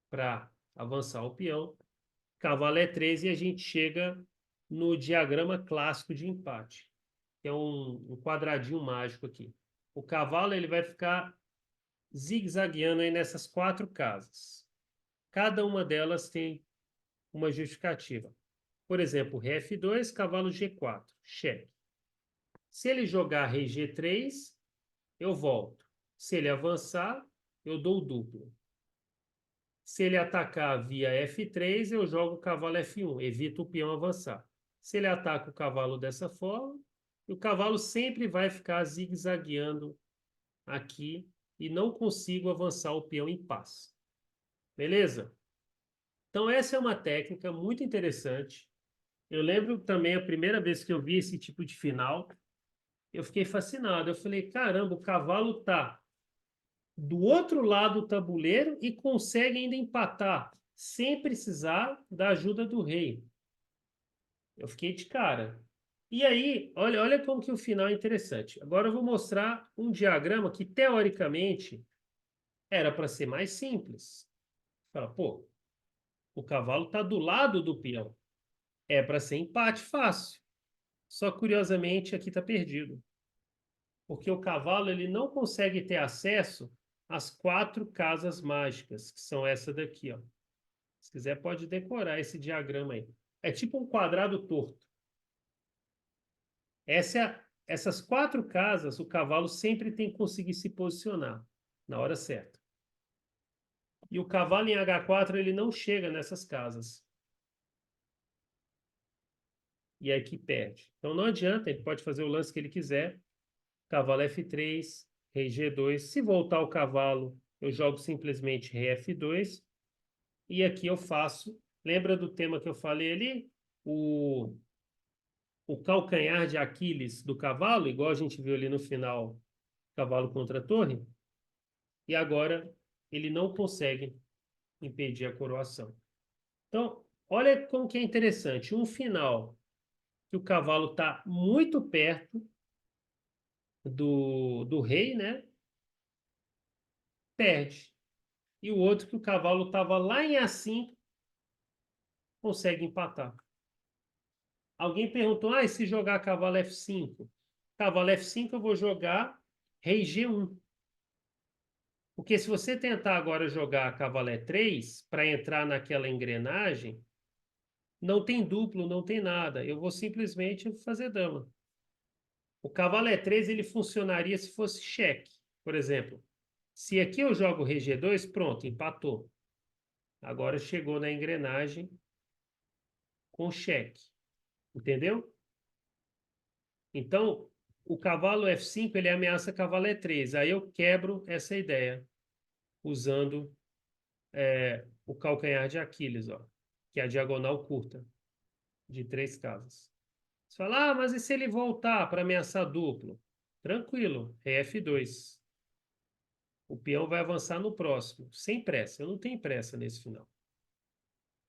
para avançar o peão. Cavalo E3 e a gente chega no diagrama clássico de empate, que é um quadradinho mágico aqui. O cavalo ele vai ficar zigue-zagueando aí nessas 4 casas. Cada uma delas tem uma justificativa. Por exemplo, rei F2, cavalo G4, cheque. Se ele jogar rei G3, eu volto. Se ele avançar, eu dou o duplo. Se ele atacar via F3, eu jogo o cavalo F1, evito o peão avançar. Se ele ataca o cavalo dessa forma, o cavalo sempre vai ficar zigue-zagueando aqui e não consigo avançar o peão em paz. Beleza? Então, essa é uma técnica muito interessante. Eu lembro também a primeira vez que eu vi esse tipo de final, eu fiquei fascinado. Eu falei, caramba, o cavalo tá do outro lado do tabuleiro e consegue ainda empatar, sem precisar da ajuda do rei. Eu fiquei de cara. E aí, olha como que o final é interessante. Agora eu vou mostrar um diagrama que, teoricamente, era para ser mais simples. Fala, pô, o cavalo está do lado do peão. É para ser empate fácil. Só curiosamente aqui está perdido. Porque o cavalo ele não consegue ter acesso às 4 casas mágicas, que são essa daqui, ó. Se quiser, pode decorar esse diagrama aí. É tipo um quadrado torto. Essas 4 casas, o cavalo sempre tem que conseguir se posicionar na hora certa. E o cavalo em H4 ele não chega nessas casas. E aí que perde. Então não adianta, ele pode fazer o lance que ele quiser. Cavalo F3, rei G2. Se voltar o cavalo, eu jogo simplesmente rei F2. E aqui eu faço. Lembra do tema que eu falei ali? O calcanhar de Aquiles do cavalo, igual a gente viu ali no final, cavalo contra a torre. E agora ele não consegue impedir a coroação. Então, olha como que é interessante. Um final que o cavalo está muito perto do rei, né? Perde. E o outro que o cavalo estava lá em A5 consegue empatar. Alguém perguntou, e se jogar cavalo F5? Cavalo F5 eu vou jogar rei G1. Porque se você tentar agora jogar cavalo E3 para entrar naquela engrenagem, não tem duplo, não tem nada. Eu vou simplesmente fazer dama. O cavalo E3 ele funcionaria se fosse cheque. Por exemplo, se aqui eu jogo rei G2, pronto, empatou. Agora chegou na engrenagem com cheque. Entendeu? Então, o cavalo F5 ele ameaça cavalo E3. Aí eu quebro essa ideia usando o calcanhar de Aquiles, ó, que é a diagonal curta de 3 casas. Você fala, mas e se ele voltar para ameaçar duplo? Tranquilo, é F2. O peão vai avançar no próximo, sem pressa. Eu não tenho pressa nesse final.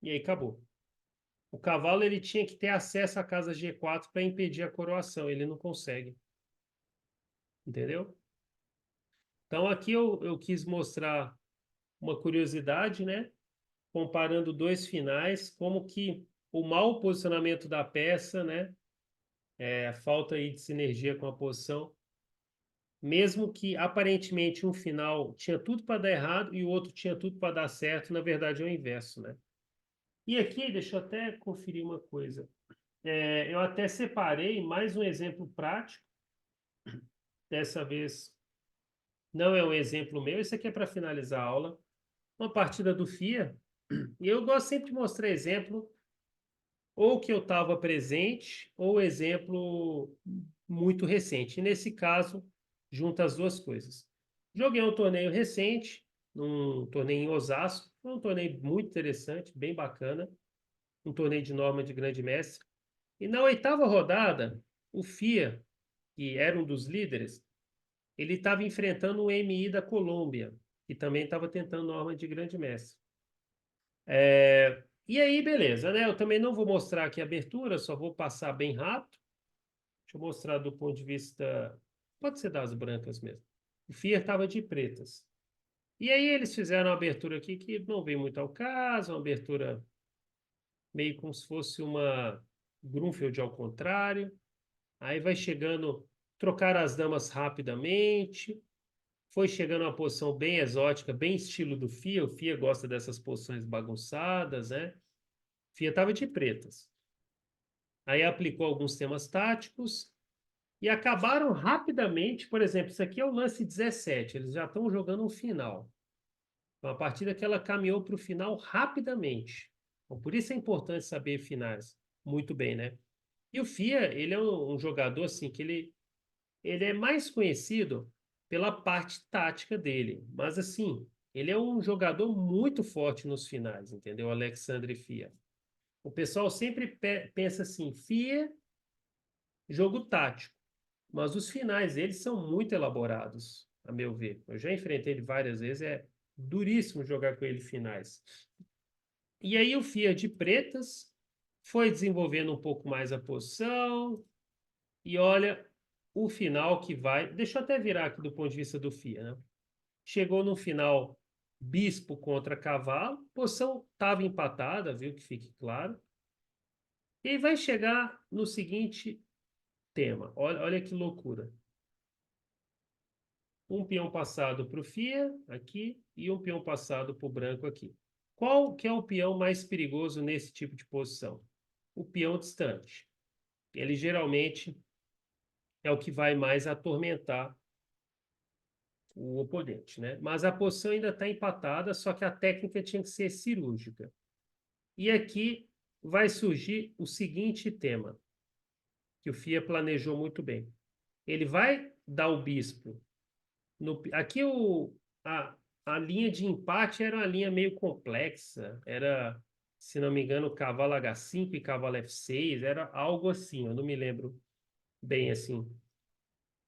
E aí acabou. O cavalo ele tinha que ter acesso à casa G4 para impedir a coroação. Ele não consegue. Entendeu? Então aqui eu quis mostrar uma curiosidade, né? Comparando dois finais, como que o mau posicionamento da peça, né? A falta aí de sinergia com a posição, mesmo que aparentemente um final tinha tudo para dar errado e o outro tinha tudo para dar certo, na verdade é o inverso, né? E aqui, deixa eu até conferir uma coisa. Eu até separei mais um exemplo prático. Dessa vez não é um exemplo meu, isso aqui é para finalizar a aula. Uma partida do FIA. E eu gosto sempre de mostrar exemplo, ou que eu estava presente, ou exemplo muito recente. E nesse caso, junta as duas coisas. Joguei um torneio recente, um torneio em Osasco, um torneio muito interessante, bem bacana, um torneio de norma de grande mestre. E na oitava rodada, o FIA, que era um dos líderes, ele estava enfrentando o MI da Colômbia, que também estava tentando norma de grande mestre. E aí, beleza, né? Eu também não vou mostrar aqui a abertura, só vou passar bem rápido. Deixa eu mostrar do ponto de vista. Pode ser das brancas mesmo. O FIA estava de pretas. E aí eles fizeram uma abertura aqui que não vem muito ao caso, uma abertura meio como se fosse uma Grunfeld ao contrário. Aí vai chegando, trocar as damas rapidamente. Foi chegando a uma posição bem exótica, bem estilo do FIA. O FIA gosta dessas posições bagunçadas, né? O FIA estava de pretas. Aí aplicou alguns temas táticos e acabaram rapidamente. Por exemplo, isso aqui é o lance 17, eles já estão jogando um final. Uma partida que ela caminhou para o final rapidamente. Então, por isso é importante saber finais. Muito bem, né? E o FIA, ele é um jogador assim que ele é mais conhecido pela parte tática dele, mas assim, ele é um jogador muito forte nos finais, entendeu? Alexandre FIA. O pessoal sempre pensa assim, FIA, jogo tático, mas os finais deles são muito elaborados, a meu ver. Eu já enfrentei ele várias vezes, é duríssimo jogar com ele finais. E aí o FIA de pretas foi desenvolvendo um pouco mais a posição, e olha o final que vai. Deixa eu até virar aqui do ponto de vista do FIA, né? Chegou no final bispo contra cavalo, posição estava empatada, viu que fique claro. E aí vai chegar no seguinte tema. Olha que loucura. Um peão passado para o FIA aqui e um peão passado para o branco aqui. Qual que é o peão mais perigoso nesse tipo de posição? O peão distante. Ele geralmente é o que vai mais atormentar o oponente, né? Mas a posição ainda está empatada, só que a técnica tinha que ser cirúrgica. E aqui vai surgir o seguinte tema, que o FIA planejou muito bem. Ele vai dar o bispo. Aqui a linha de empate era uma linha meio complexa. Era, se não me engano, cavalo H5 e cavalo F6. Era algo assim, eu não me lembro bem assim.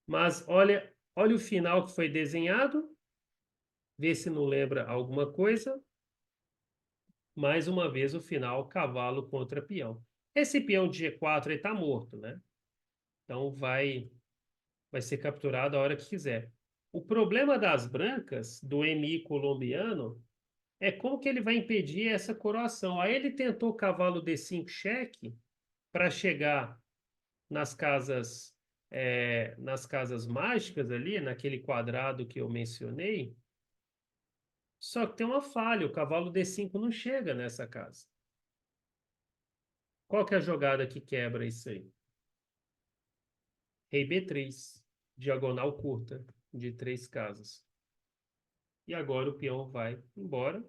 Mas olha o final que foi desenhado. Vê se não lembra alguma coisa. Mais uma vez o final, cavalo contra peão. Esse peão de G4 está morto, né? Então vai ser capturado a hora que quiser. O problema das brancas, do MI colombiano, é como que ele vai impedir essa coroação. Aí ele tentou cavalo D5 cheque para chegar nas casas mágicas ali, naquele quadrado que eu mencionei. Só que tem uma falha, o cavalo D5 não chega nessa casa. Qual que é a jogada que quebra isso aí? Rei B3, diagonal curta, de 3 casas. E agora o peão vai embora.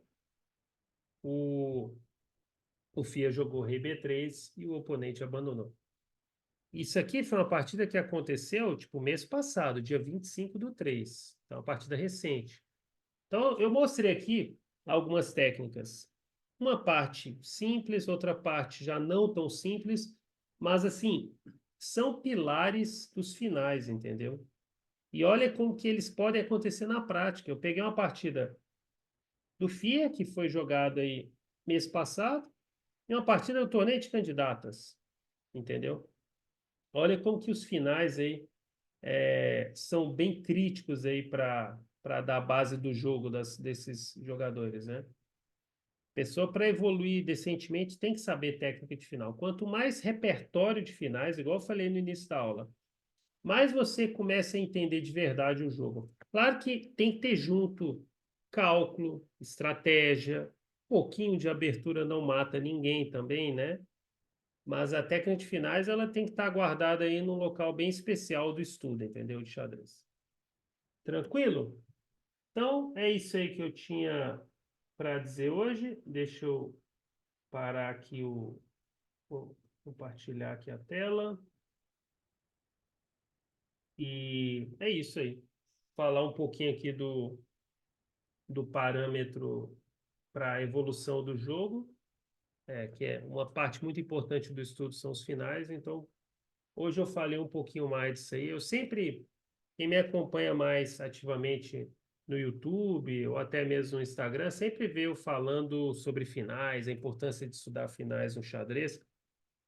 O, o FIA jogou rei B3 e o oponente abandonou. Isso aqui foi uma partida que aconteceu, tipo, mês passado, dia 25/3. Então, uma partida recente. Então, eu mostrei aqui algumas técnicas. Uma parte simples, outra parte já não tão simples, mas, assim, são pilares dos finais, entendeu? E olha como que eles podem acontecer na prática. Eu peguei uma partida do FIA, que foi jogada aí mês passado, e uma partida do torneio de candidatas, entendeu? Olha como que os finais aí são bem críticos aí para dar a base do jogo desses jogadores, né? Pessoa para evoluir decentemente tem que saber técnica de final. Quanto mais repertório de finais, igual eu falei no início da aula, mais você começa a entender de verdade o jogo. Claro que tem que ter junto cálculo, estratégia, um pouquinho de abertura não mata ninguém também, né? Mas a técnica de finais ela tem que estar guardada aí num local bem especial do estudo, entendeu? De xadrez. Tranquilo? Então, é isso aí que eu tinha para dizer hoje. Deixa eu parar aqui vou compartilhar aqui a tela. E é isso aí. Falar um pouquinho aqui do parâmetro para a evolução do jogo, que é uma parte muito importante do estudo, são os finais. Então, hoje eu falei um pouquinho mais disso aí. Eu sempre, quem me acompanha mais ativamente no YouTube ou até mesmo no Instagram, sempre vê eu falando sobre finais, a importância de estudar finais no xadrez.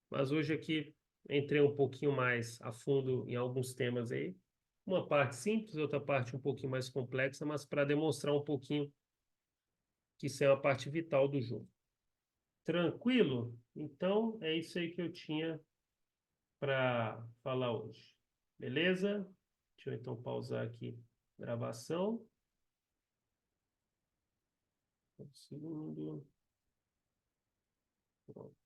Mas hoje aqui entrei um pouquinho mais a fundo em alguns temas aí. Uma parte simples, outra parte um pouquinho mais complexa, mas para demonstrar um pouquinho que isso é uma parte vital do jogo. Tranquilo? Então é isso aí que eu tinha para falar hoje. Beleza? Deixa eu então pausar aqui a gravação. Um segundo. Pronto.